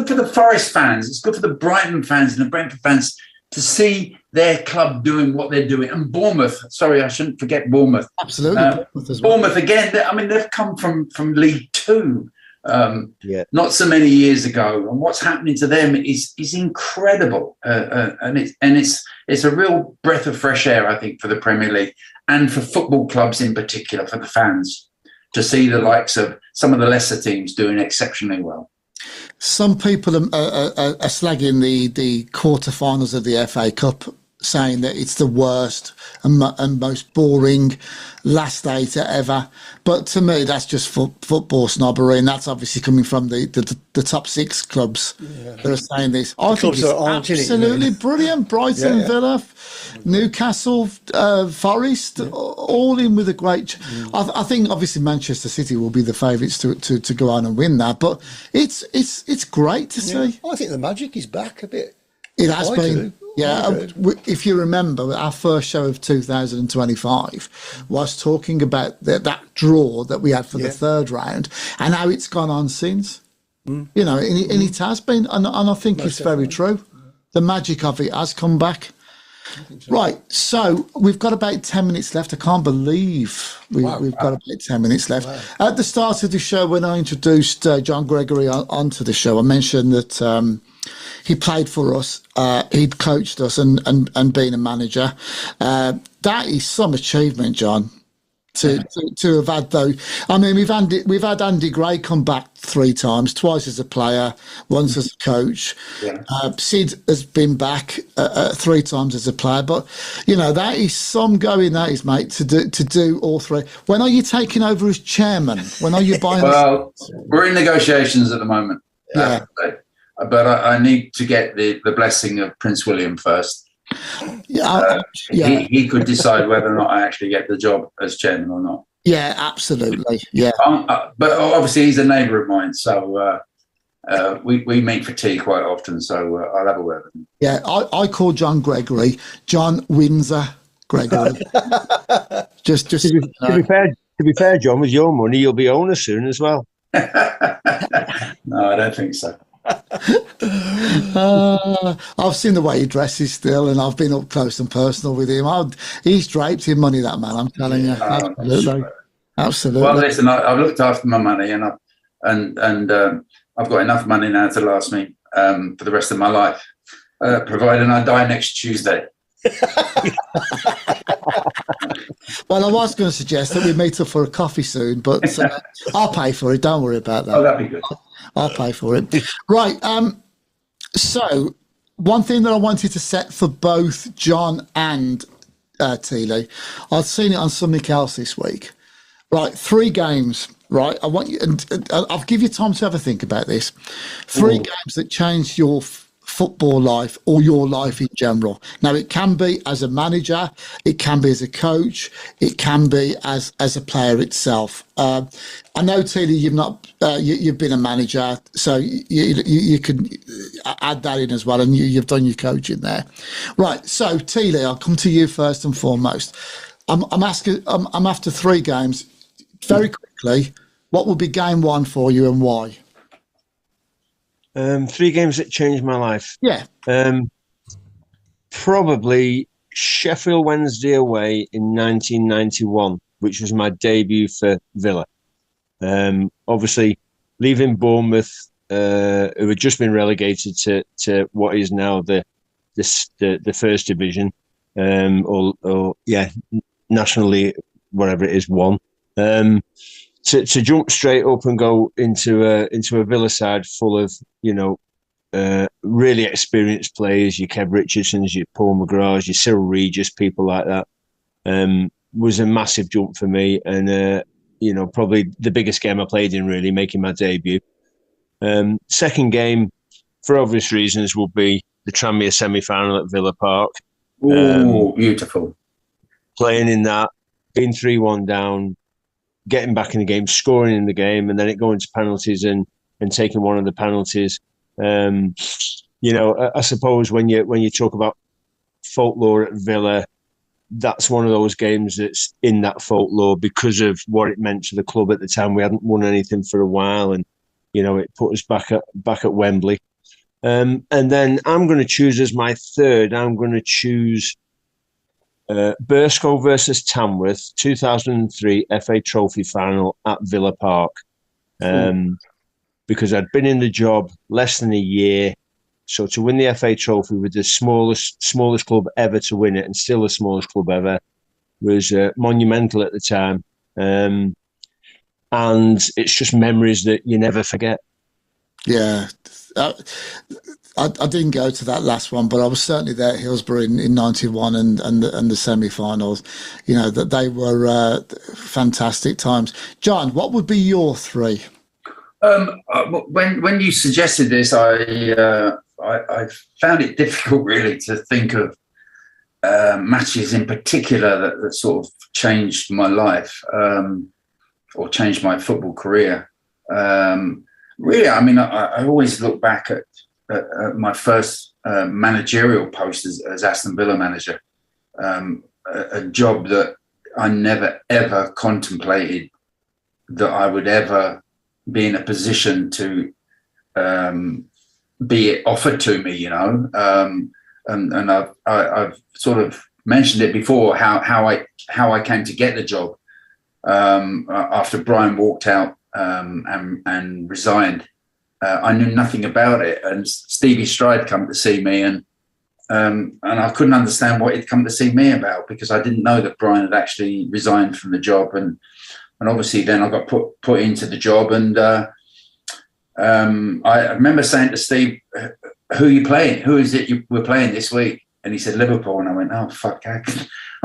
for the Forest fans. It's good for the Brighton fans and the Brentford fans to see their club doing what they're doing. And Bournemouth, sorry, I shouldn't forget Bournemouth. Absolutely. Bournemouth as well. Bournemouth again, they've come from League Two not so many years ago. And what's happening to them is incredible. And it's a real breath of fresh air, I think, for the Premier League and for football clubs in particular, for the fans, to see the likes of some of the lesser teams doing exceptionally well. Some people are slagging the quarterfinals of the FA Cup, saying that it's the worst and most boring last eight ever. But to me, that's just football snobbery, and that's obviously coming from the top six clubs that are saying this. I think it's absolutely brilliant. Brighton, Villa, Newcastle, Forest, all in with a great... I think obviously Manchester City will be the favourites to go on and win that, but it's great to see. I think the magic is back a bit. It has been. Yeah, if you remember, our first show of 2025 was talking about that draw that we had for the third round and how it's gone on since. And it has been, and I think it's very true. The magic of it has come back. Right, so we've got about 10 minutes left. I can't believe we've got about 10 minutes left. Wow. At the start of the show, when I introduced John Gregory onto the show, I mentioned that he played for us, he'd coached us and been a manager. That is some achievement, John, to have had those. I mean, we've had Andy Gray come back 3 times, twice as a player, once as a coach. Yeah. Sid has been back 3 times as a player, but that is some going. That is, mate, to do all 3. When are you taking over as chairman? When are you buying? Well, we're in negotiations at the moment. Yeah. But I need to get the blessing of Prince William first. He could decide whether or not I actually get the job as chairman or not. Yeah, absolutely. Yeah. But obviously he's a neighbour of mine, so we meet for tea quite often. So I'll have a word with him. Yeah, I call John Gregory John Windsor Gregory. just to be fair, John, with your money, you'll be owner soon as well. No, I don't think so. I've seen the way he dresses still, and I've been up close and personal with him. He's draped in money, that man. I'm telling you, absolutely. Well, listen, I've looked after my money, and I've got enough money now to last me for the rest of my life, providing I die next Tuesday. Well, I was going to suggest that we meet up for a coffee soon, but I'll pay for it. Don't worry about that. Oh, that'd be good. I'll pay for it. Right. So one thing that I wanted to set for both John and Teale, I've seen it on something else this week. Right. 3 games. Right. I want you, and I'll give you time to have a think about this. 3 games that changed your football life or your life in general? Now, it can be as a manager, it can be as a coach, it can be as a player itself. I know, Teale, you've been a manager, so you can add that in as well, and you've done your coaching there. Right, so Teale, I'll come to you first and foremost. I'm after 3 games. Very quickly, what would be game 1 for you and why? 3 games that changed my life. Yeah. Probably Sheffield Wednesday away in 1991, which was my debut for Villa. Obviously, leaving Bournemouth, who had just been relegated to what is now the first division, National League, whatever it is, 1. To jump straight up and go into a Villa side full of really experienced players, your Kev Richardsons, your Paul McGraths, your Cyril Regis, people like that, was a massive jump for me, and probably the biggest game I played in, really, making my debut. Second game, for obvious reasons, will be the Tranmere semi-final at Villa Park. Beautiful. Playing in that, being 3-1 down, getting back in the game, scoring in the game, and then it going to penalties and taking one of the penalties. I suppose when you talk about folklore at Villa, that's one of those games that's in that folklore because of what it meant to the club at the time. We hadn't won anything for a while, and it put us back at Wembley. And then I'm going to choose as my third. I'm going to choose Burscough versus Tamworth, 2003 FA Trophy final at Villa Park. Because I'd been in the job less than a year. So to win the FA Trophy with the smallest club ever to win it, and still the smallest club ever, was monumental at the time. And it's just memories that you never forget. Yeah. I didn't go to that last one, but I was certainly there at Hillsborough in 91 and the semi-finals. That they were fantastic times. John, what would be your 3? When you suggested this, I found it difficult really to think of matches in particular that sort of changed my life or changed my football career. Really, I mean, I always look back at my first managerial post as Aston Villa manager, a job that I never, ever contemplated that I would ever be in a position to be it offered to me, and I've sort of mentioned it before how I came to get the job after Browne walked out and resigned. I knew nothing about it, and Stevie Stride come to see me, and I couldn't understand what he'd come to see me about because I didn't know that Browne had actually resigned from the job, and obviously then I got put into the job, and I remember saying to Steve, "Who are you playing? Who is it we're playing this week?" And he said Liverpool, and I went, "Oh fuck! I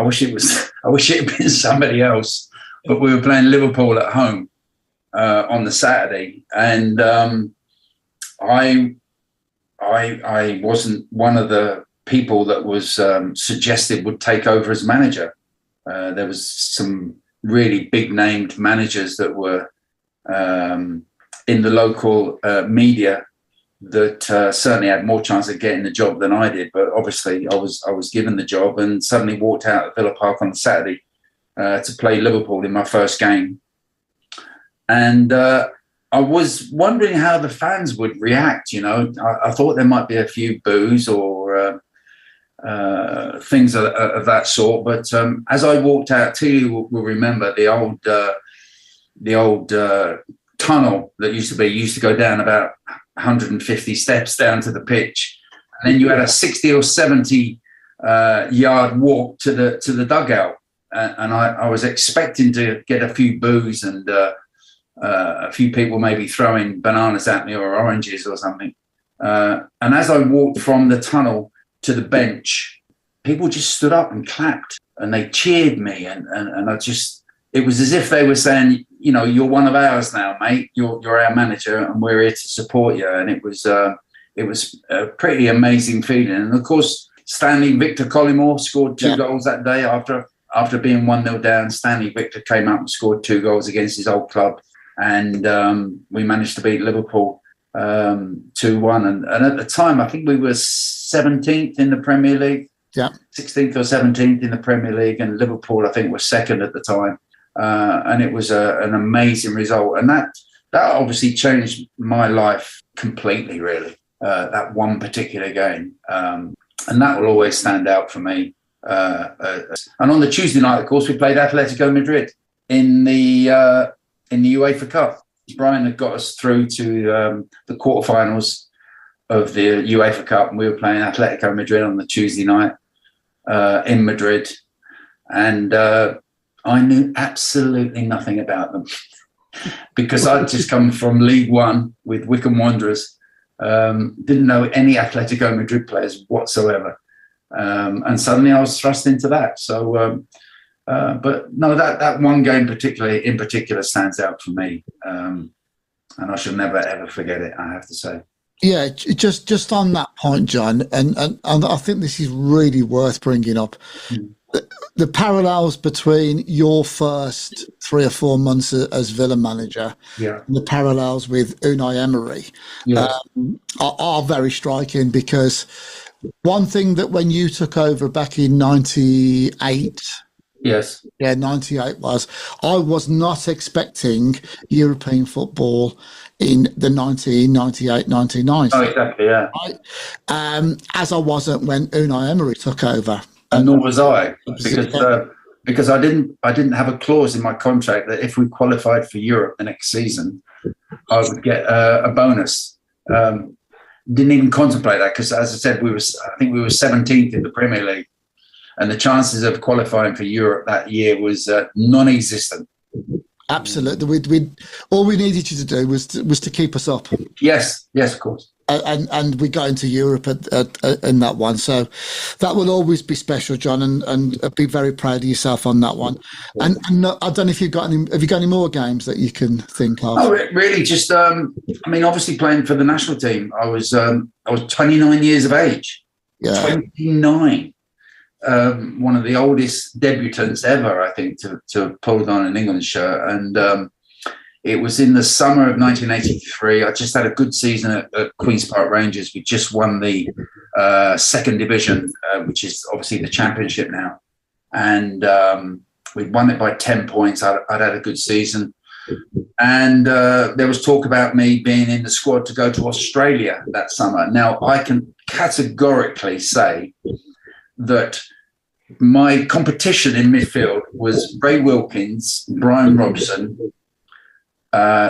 wish it had been somebody else." But we were playing Liverpool at home on the Saturday, and I wasn't one of the people that was suggested would take over as manager. There was some really big named managers that were in the local media that certainly had more chance of getting the job than I did. But obviously I was given the job and suddenly walked out at Villa Park on the Saturday to play Liverpool in my first game. And I was wondering how the fans would react. I thought there might be a few boos or things of that sort. But as I walked out, Teale will remember the old tunnel that used to go down about 150 steps down to the pitch, and then you had a 60 or 70 yard walk to the dugout, and I was expecting to get a few boos and a few people maybe throwing bananas at me or oranges or something. And as I walked from the tunnel to the bench, people just stood up and clapped and they cheered me. And it was as if they were saying, you're one of ours now, mate. You're our manager and we're here to support you. And it was it was a pretty amazing feeling. And of course, Stanley Victor Collymore scored 2 goals that day after being 1-0 down. Stanley Victor came up and scored 2 goals against his old club, and we managed to beat Liverpool 2-1. And at the time, I think we were 17th in the Premier League. 16th or 17th in the Premier League, and Liverpool, I think, was second at the time. And it was an amazing result. And that obviously changed my life completely, really, that one particular game. And that will always stand out for me. And on the Tuesday night, of course, we played Atletico Madrid in the UEFA Cup. Browne had got us through to the quarterfinals of the UEFA Cup, and we were playing Atletico Madrid on the Tuesday night in Madrid. And I knew absolutely nothing about them because I'd just come from League One with Wycombe Wanderers. Didn't know any Atletico Madrid players whatsoever. And suddenly I was thrust into that. So, but no, that one game in particular stands out for me. And I shall never, ever forget it, I have to say. Yeah, just on that point, John, and I think this is really worth bringing up. The parallels between your first 3 or 4 months as Villa manager and the parallels with Unai Emery are very striking, because one thing that when you took over back in 98, 98 I was not expecting European football in the 1998-99. Oh, exactly, yeah. As I wasn't when Unai Emery took over. And nor was I, because I didn't have a clause in my contract that if we qualified for Europe the next season, I would get a bonus. Didn't even contemplate that, because, as I said, I think we were 17th in the Premier League, and the chances of qualifying for Europe that year was non-existent. Absolutely, all we needed you to do was to keep us up. Yes, of course. And we got into Europe in that one, so that will always be special, John, and be very proud of yourself on that one. And I don't know if have you got any more games that you can think of? Oh, really? Just obviously playing for the national team. I was 29 years of age. 29. One of the oldest debutants ever, I think, to have pulled on an England shirt. And it was in the summer of 1983. I just had a good season at Queen's Park Rangers. We just won the second division, which is obviously the championship now. And we won it by 10 points. I'd had a good season. And there was talk about me being in the squad to go to Australia that summer. Now, I can categorically say that my competition in midfield was Ray Wilkins, Brian Robson,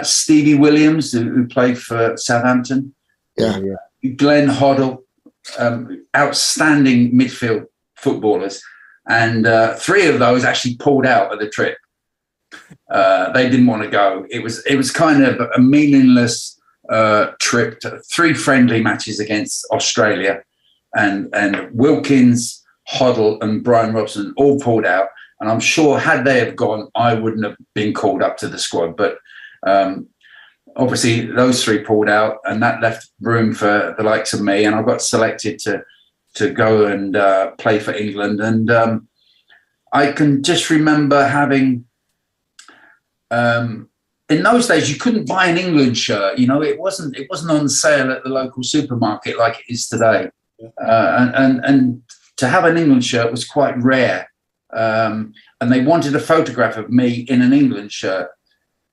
Stevie Williams, who played for Southampton, Glenn Hoddle, outstanding midfield footballers. And 3 of those actually pulled out of the trip. They didn't want to go. It was kind of a meaningless trip to 3 friendly matches against Australia, and Wilkins, Hoddle and Brian Robson all pulled out. And I'm sure had they have gone, I wouldn't have been called up to the squad. But obviously those 3 pulled out, and that left room for the likes of me. And I got selected to go and play for England. And I can just remember having, in those days, you couldn't buy an England shirt. You know, it wasn't on sale at the local supermarket like it is today. And to have an England shirt was quite rare. And they wanted a photograph of me in an England shirt.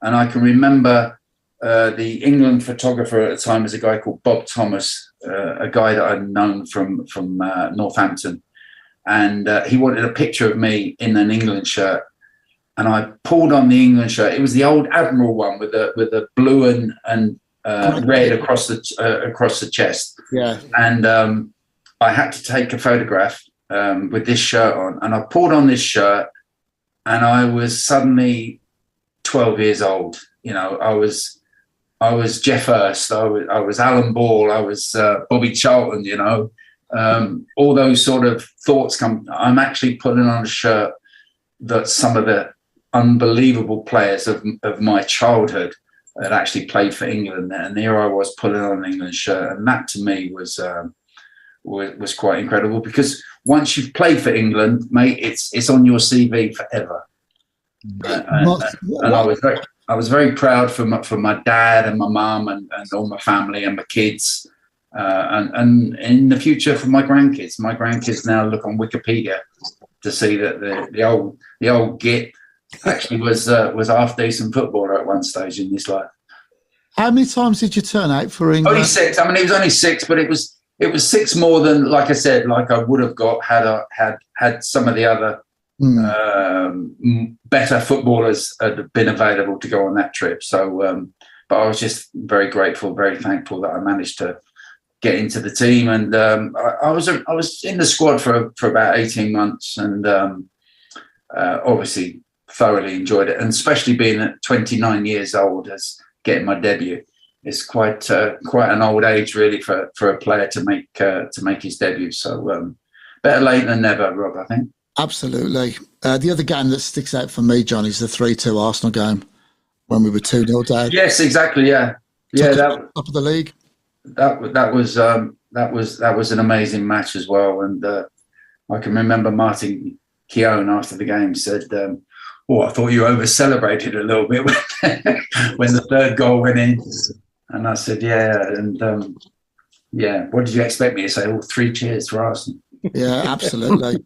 And I can remember the England photographer at the time was a guy called Bob Thomas, a guy that I'd known from Northampton. And he wanted a picture of me in an England shirt. And I pulled on the England shirt. It was the old Admiral one with the blue and red across the chest. Yeah. And I had to take a photograph with this shirt on. And I pulled on this shirt, and I was suddenly 12 years old. You know, I was Jeff Hurst, I was Alan Ball, I was Bobby Charlton, you know. All those sort of thoughts come. I'm actually putting on a shirt that some of the unbelievable players of my childhood had actually played for England, and here I was pulling on an England shirt, and that to me was quite incredible, because once you've played for England, mate, it's on your CV forever. And I was very proud for my dad and my mum and all my family and my kids, and in the future for my grandkids. My grandkids now look on Wikipedia to see that the old git actually was half decent footballer at one stage in his life. How many times did you turn out for England? Only 6. I mean, it was only 6, but it was 6 more than, like I said, like I would have got had some of the other better footballers had been available to go on that trip. So, but I was just very grateful, very thankful that I managed to get into the team, and I was in the squad for about 18 months, and obviously thoroughly enjoyed it, and especially being at 29 years old as getting my debut. It's quite an old age, really, for a player to make his debut. So better late than never, Rob, I think. Absolutely. The other game that sticks out for me, John, is the 3-2 Arsenal game when we were 2-0 down. Yes, exactly. Yeah, top of the league. That was an amazing match as well, and I can remember Martin Keown after the game said, I thought you over-celebrated a little bit when the third goal went in. And I said, yeah. And, what did you expect me to say? 3 cheers for Arsenal. Yeah, absolutely.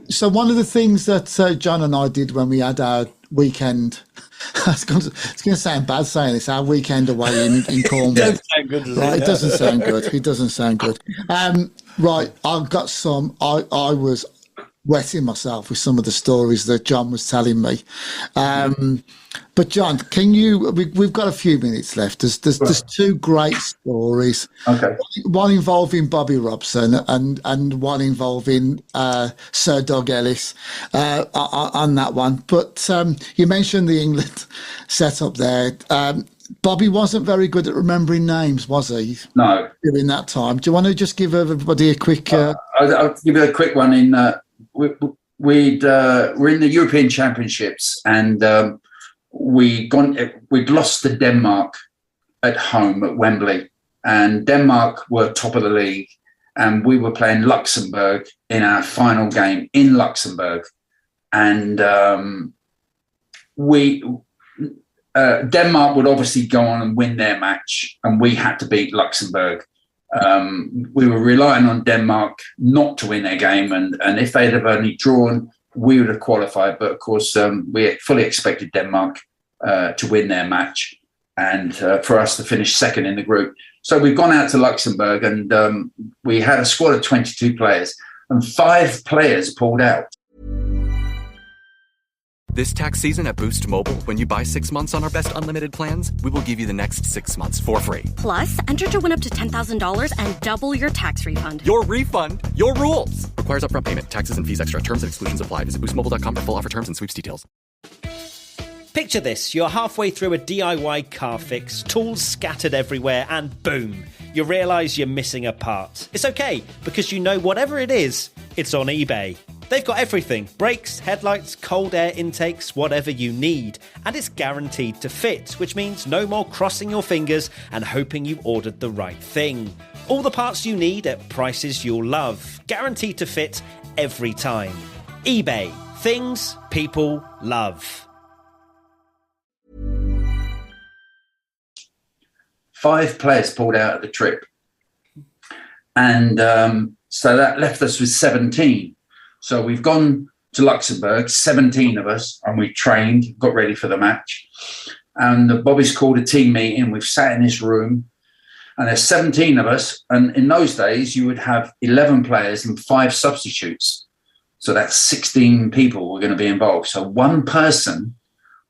So one of the things that John and I did when we had our weekend, it's going to sound bad saying this, our weekend away in Cornwall. It doesn't sound good, does it? Right, it doesn't sound good. It doesn't sound good. Right, I've got some, I was wetting myself with some of the stories that John was telling me. But John, we've got a few minutes left. There's 2 great stories. Okay. One involving Bobby Robson and one involving Sir Doug Ellis on that one. But you mentioned the England setup there. Bobby wasn't very good at remembering names, was he? No. During that time. Do you want to just give everybody a quick... I'll give you a quick one. We're in the European Championships, and we'd lost to Denmark at home at Wembley, and Denmark were top of the league, and we were playing Luxembourg in our final game in Luxembourg, and Denmark would obviously go on and win their match, and we had to beat Luxembourg. We were relying on Denmark not to win their game, and if they'd have only drawn, we would have qualified. But of course, we fully expected Denmark to win their match, and for us to finish second in the group. So we've gone out to Luxembourg, and we had a squad of 22 players, and 5 players pulled out. This tax season at Boost Mobile, when you buy 6 months on our best unlimited plans, we will give you the next 6 months for free. Plus, enter to win up to $10,000 and double your tax refund. Your refund, your rules. Requires upfront payment. Taxes and fees extra. Terms and exclusions apply. Visit boostmobile.com for full offer terms and sweeps details. Picture this. You're halfway through a DIY car fix, tools scattered everywhere, and boom, you realise you're missing a part. It's okay, because you know whatever it is, it's on eBay. They've got everything. Brakes, headlights, cold air intakes, whatever you need. And it's guaranteed to fit, which means no more crossing your fingers and hoping you ordered the right thing. All the parts you need at prices you'll love. Guaranteed to fit every time. eBay. Things people love. 5 players pulled out of the trip. And so that left us with 17. So we've gone to Luxembourg, 17 of us, and we trained, got ready for the match. And Bobby's called a team meeting. We've sat in this room, and there's 17 of us. And in those days, you would have 11 players and 5 substitutes. So that's 16 people were going to be involved. So one person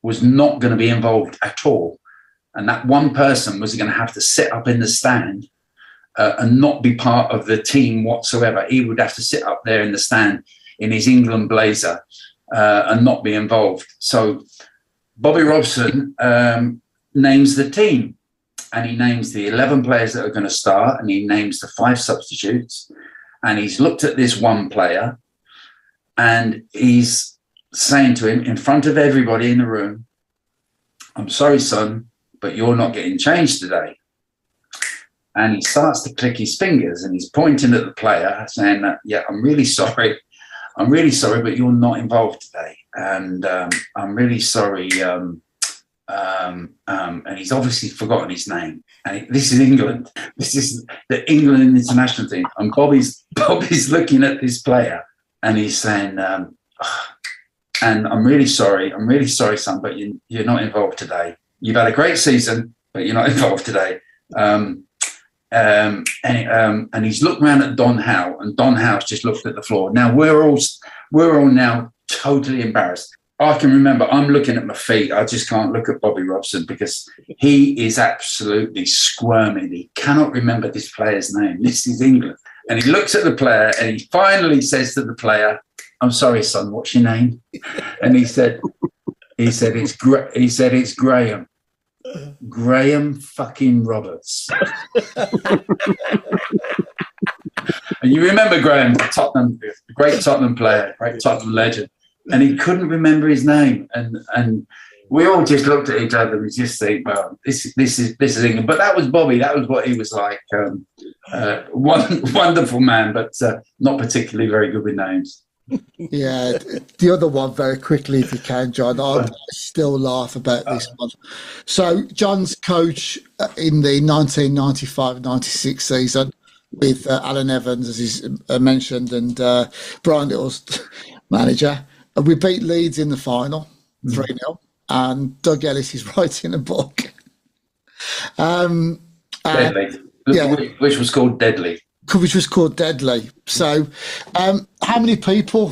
was not going to be involved at all. And that one person was going to have to sit up in the stand and not be part of the team whatsoever. He would have to sit up there in the stand in his England blazer and not be involved. So Bobby Robson names the team, and he names the 11 players that are going to start, and he names the 5 substitutes, and he's looked at this one player, and he's saying to him in front of everybody in the room, I'm sorry, son, but you're not getting changed today. And he starts to click his fingers and he's pointing at the player saying that, yeah, I'm really sorry, but you're not involved today. And I'm really sorry. And he's obviously forgotten his name. And this is England. This is the England international team. And Bobby's looking at this player and he's saying, and I'm really sorry, son, but you're not involved today. You've had a great season, but you're not involved today. And he's looked around at Don Howe, and Don Howe's just looked at the floor. Now we're all now totally embarrassed. I can remember I'm looking at my feet. I just can't look at Bobby Robson because he is absolutely squirming. He cannot remember this player's name. This is England. And he looks at the player and he finally says to the player, I'm sorry, son, what's your name? And he said it's Graham. Graham fucking Roberts. And you remember Graham, Tottenham, great Tottenham player, great Tottenham legend. And he couldn't remember his name. And we all just looked at each other and just think, well, this is England. But that was Bobby. That was what he was like. Wonderful man, but not particularly very good with names. Yeah, the other one very quickly, if you can, John. I still laugh about this one. So John's coach in the 1995-96 season with Alan Evans, as he's mentioned, and Brian Little's manager. We beat Leeds in the final, 3-0, and Doug Ellis is writing a book. Deadly. Which was called Deadly. Which was called Deadly. So, how many people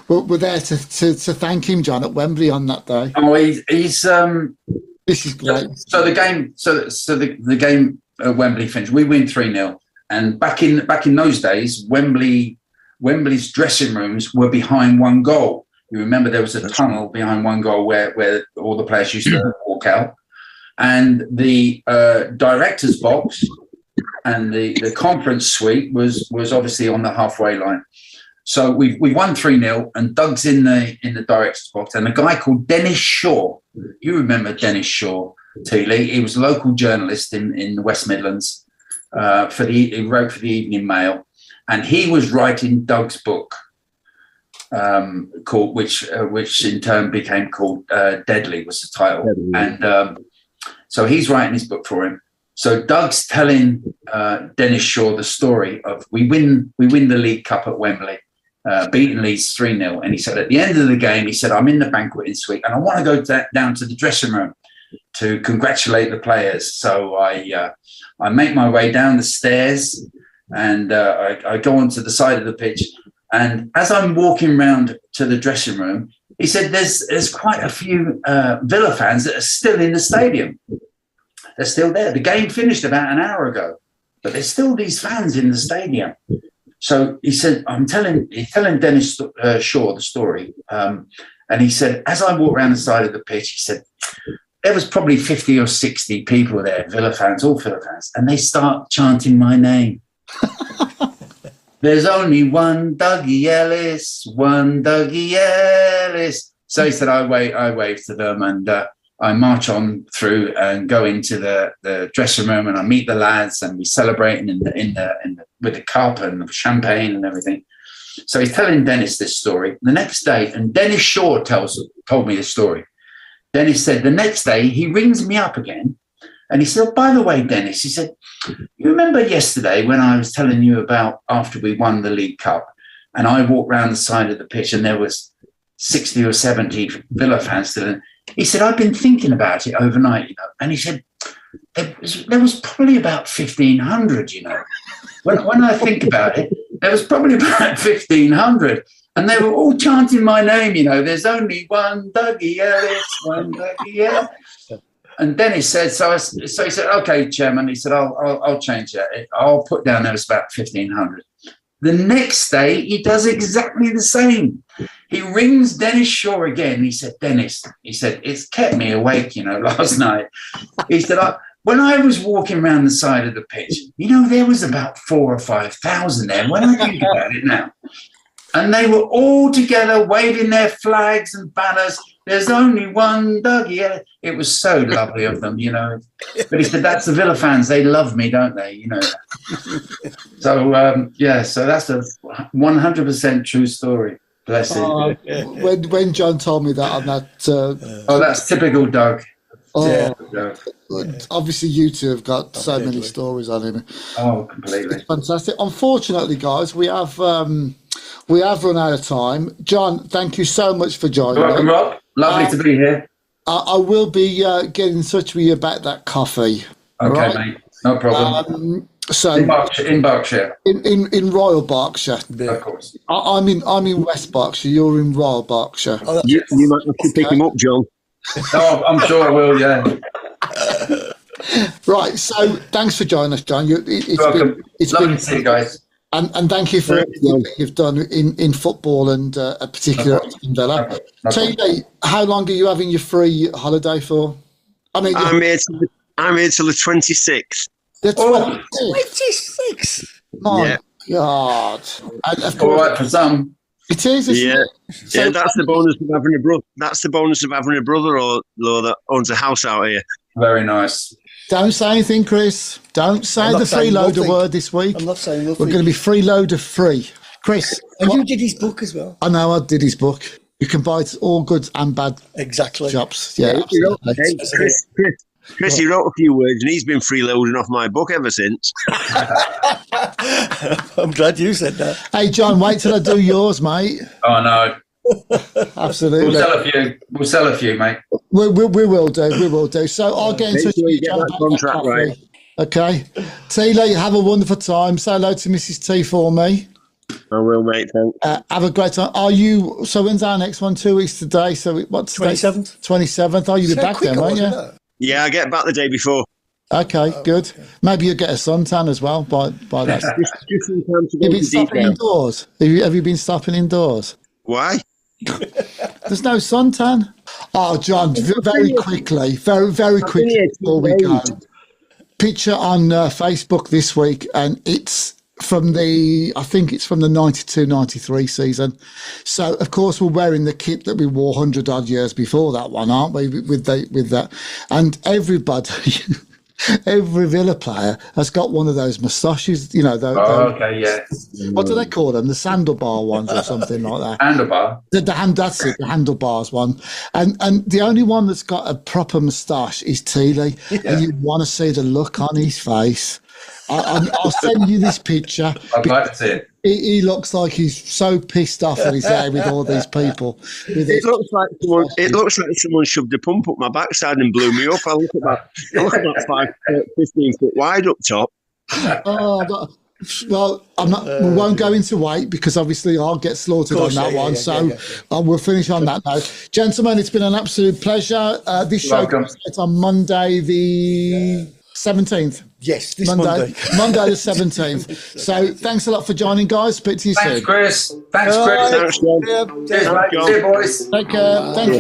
were there to thank him, John, at Wembley on that day? Oh, he's this is great. So the game at Wembley finished. We win 3-0, and back in those days, Wembley's dressing rooms were behind one goal. You remember there was a tunnel behind one goal where all the players used to walk out, and the director's box and the conference suite was obviously on the halfway line. So we won 3-0, and Doug's in the director's box, and a guy called Dennis Shaw. You remember Dennis Shaw, Teale? He was a local journalist in the West Midlands. He wrote for the Evening Mail, and he was writing Doug's book, called which in turn became called Deadly, was the title. Deadly. And so he's writing his book for him. So Doug's telling Dennis Shaw the story of we win the League Cup at Wembley, beating Leeds 3-0. And he said at the end of the game, he said, I'm in the banqueting suite and I want to go down to the dressing room to congratulate the players. So I make my way down the stairs and I go onto the side of the pitch. And as I'm walking round to the dressing room, he said, there's quite a few Villa fans that are still in the stadium. They're still there. The game finished about an hour ago, but there's still these fans in the stadium. So he said, he's telling Dennis Shaw the story. And he said, as I walk around the side of the pitch, he said, there was probably 50 or 60 people there, Villa fans, all Villa fans, and they start chanting my name. There's only one Dougie Ellis, one Dougie Ellis. So he said, I wave to them and I march on through and go into the dressing room and I meet the lads and we celebrating with the cup and the champagne and everything. So he's telling Dennis this story. The next day, and Dennis Shaw told me this story. Dennis said the next day he rings me up again and he said, oh, by the way, Dennis, he said, you remember yesterday when I was telling you about after we won the League Cup and I walked around the side of the pitch and there was 60 or 70 Villa fans still in. He said, I've been thinking about it overnight, and he said, there was probably about 1,500, When I think about it, there was probably about 1,500, and they were all chanting my name, there's only one Dougie Ellis, one Dougie Ellis. And Dennis said, so he said, okay, Chairman, he said, I'll change that. I'll put down there was about 1,500. The next day, he does exactly the same. He rings Dennis Shaw again. He said, Dennis, it's kept me awake, last night. He said, when I was walking around the side of the pitch, there was about 4,000 or 5,000 there. When I think about it now. And they were all together waving their flags and banners. There's only one Doug, yeah. It was so lovely of them, you know. But he said, that's the Villa fans. They love me, don't they? You know. So, so that's a 100% true story. Bless him. When John told me that on that... that's typical Doug. Obviously, you two have got so many stories on him. Oh, completely. It's fantastic. Unfortunately, guys, we have run out of time. John, thank you so much for joining. Welcome, Rob. Lovely to be here. I will be getting in touch with you about that coffee. Okay, right? mate. No problem. So in Berkshire. In Royal Berkshire. Of course. I'm in West Berkshire. You're in Royal Berkshire. You might have to pick him up, John. Oh, I'm sure I will, yeah. Right, so thanks for joining us, John. It's welcome. It's lovely been to see you guys. And thank you for everything that you've done in football and a particular Aston Villa. Teale, how long are you having your free holiday for? I mean, I'm here till the 26th. The 26th. My God! And of course, all right for some. It is, isn't it? So, that's the bonus of having a brother. That's the bonus of having a brother-in-law that owns a house out here. Very nice. Don't say anything, Chris. Don't say the freeloader word this week. I'm not saying nothing. We're going to be freeloader free. Chris. And you did his book as well. I know, I did his book. You can buy it all good and bad shops. Yeah, Chris, he wrote a few words and he's been freeloading off my book ever since. I'm glad you said that. Hey, John, wait till I do yours, mate. Oh, no. Absolutely. We'll sell a few, mate. We will do. So I'll get in touch with you, John. Contract right. Okay. Teale, have a wonderful time. Say hello to Mrs. T for me. I will, mate. Thanks. Have a great time. So when's our next one? 2 weeks today. So what's 27th? 27th. Oh, you'll be back then, won't you? Yeah, I get back the day before. Okay, good. Maybe you'll get a suntan as well by that. Just in time to go Have you been stopping indoors? Have you been stopping indoors? Why? There's no suntan. Oh, John, very quickly before we go. Picture on Facebook this week, and it's from the 92-93 season. So, of course, we're wearing the kit that we wore 100-odd years before that one, aren't we, with that? And everybody... Every Villa player has got one of those moustaches, you know. Okay, yeah. What do they call them? The sandalbar ones or something like that. Handlebar. That's it, the handlebars one. And the only one that's got a proper moustache is Teale. Yeah. And you want to see the look on his face. I'll send you this picture. I'd like to see it. He looks like he's so pissed off that he's there with all these people. It looks like someone shoved a pump up my backside and blew me up. I look about 15 foot wide up top. Well, we won't go into weight because obviously I'll get slaughtered on that one. We'll finish on that note. Gentlemen, it's been an absolute pleasure. This show comes on Monday the 17th. Yes, this Monday. Monday the 17th. So thanks a lot for joining, guys. Speak to you soon. Thanks, Chris. Thanks, Chris. Cheers, mate. See you, boys. Take care. Thank you.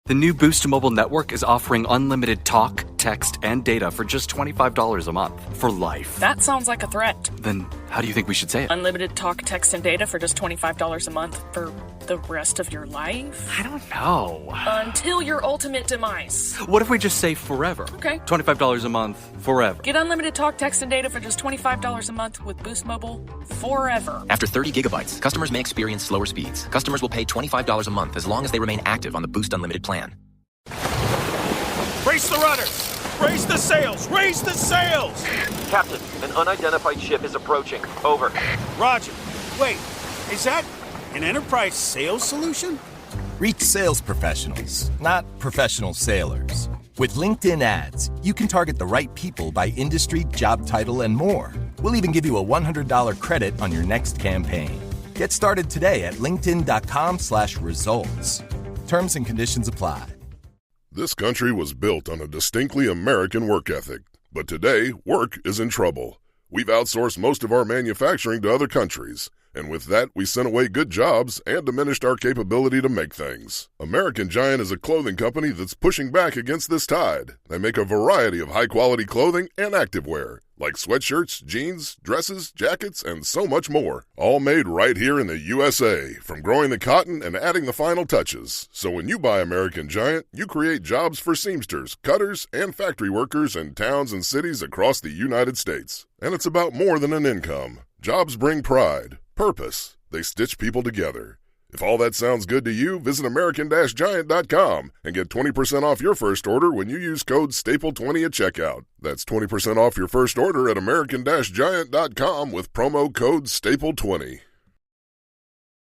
The new Boost Mobile network is offering unlimited talk, text, and data for just $25 a month for life. That sounds like a threat. Then how do you think we should say it? Unlimited talk, text, and data for just $25 a month for the rest of your life? I don't know. Until your ultimate demise. What if we just say forever? Okay. $25 a month, forever. Get unlimited talk, text, and data for just $25 a month with Boost Mobile forever. After 30 gigabytes, customers may experience slower speeds. Customers will pay $25 a month as long as they remain active on the Boost Unlimited plan. Brace the rudders! Raise the sails! Raise the sails! Captain, an unidentified ship is approaching. Over. Roger. Wait, is that an enterprise sales solution? Reach sales professionals, not professional sailors. With LinkedIn ads, you can target the right people by industry, job title, and more. We'll even give you a $100 credit on your next campaign. Get started today at linkedin.com/results. Terms and conditions apply. This country was built on a distinctly American work ethic. But today, work is in trouble. We've outsourced most of our manufacturing to other countries, and with that, we sent away good jobs and diminished our capability to make things. American Giant is a clothing company that's pushing back against this tide. They make a variety of high-quality clothing and activewear, like sweatshirts, jeans, dresses, jackets, and so much more. All made right here in the USA, from growing the cotton and adding the final touches. So when you buy American Giant, you create jobs for seamsters, cutters, and factory workers in towns and cities across the United States. And it's about more than an income. Jobs bring pride, purpose. They stitch people together. If all that sounds good to you, visit American-Giant.com and get 20% off your first order when you use code STAPLE20 at checkout. That's 20% off your first order at American-Giant.com with promo code STAPLE20.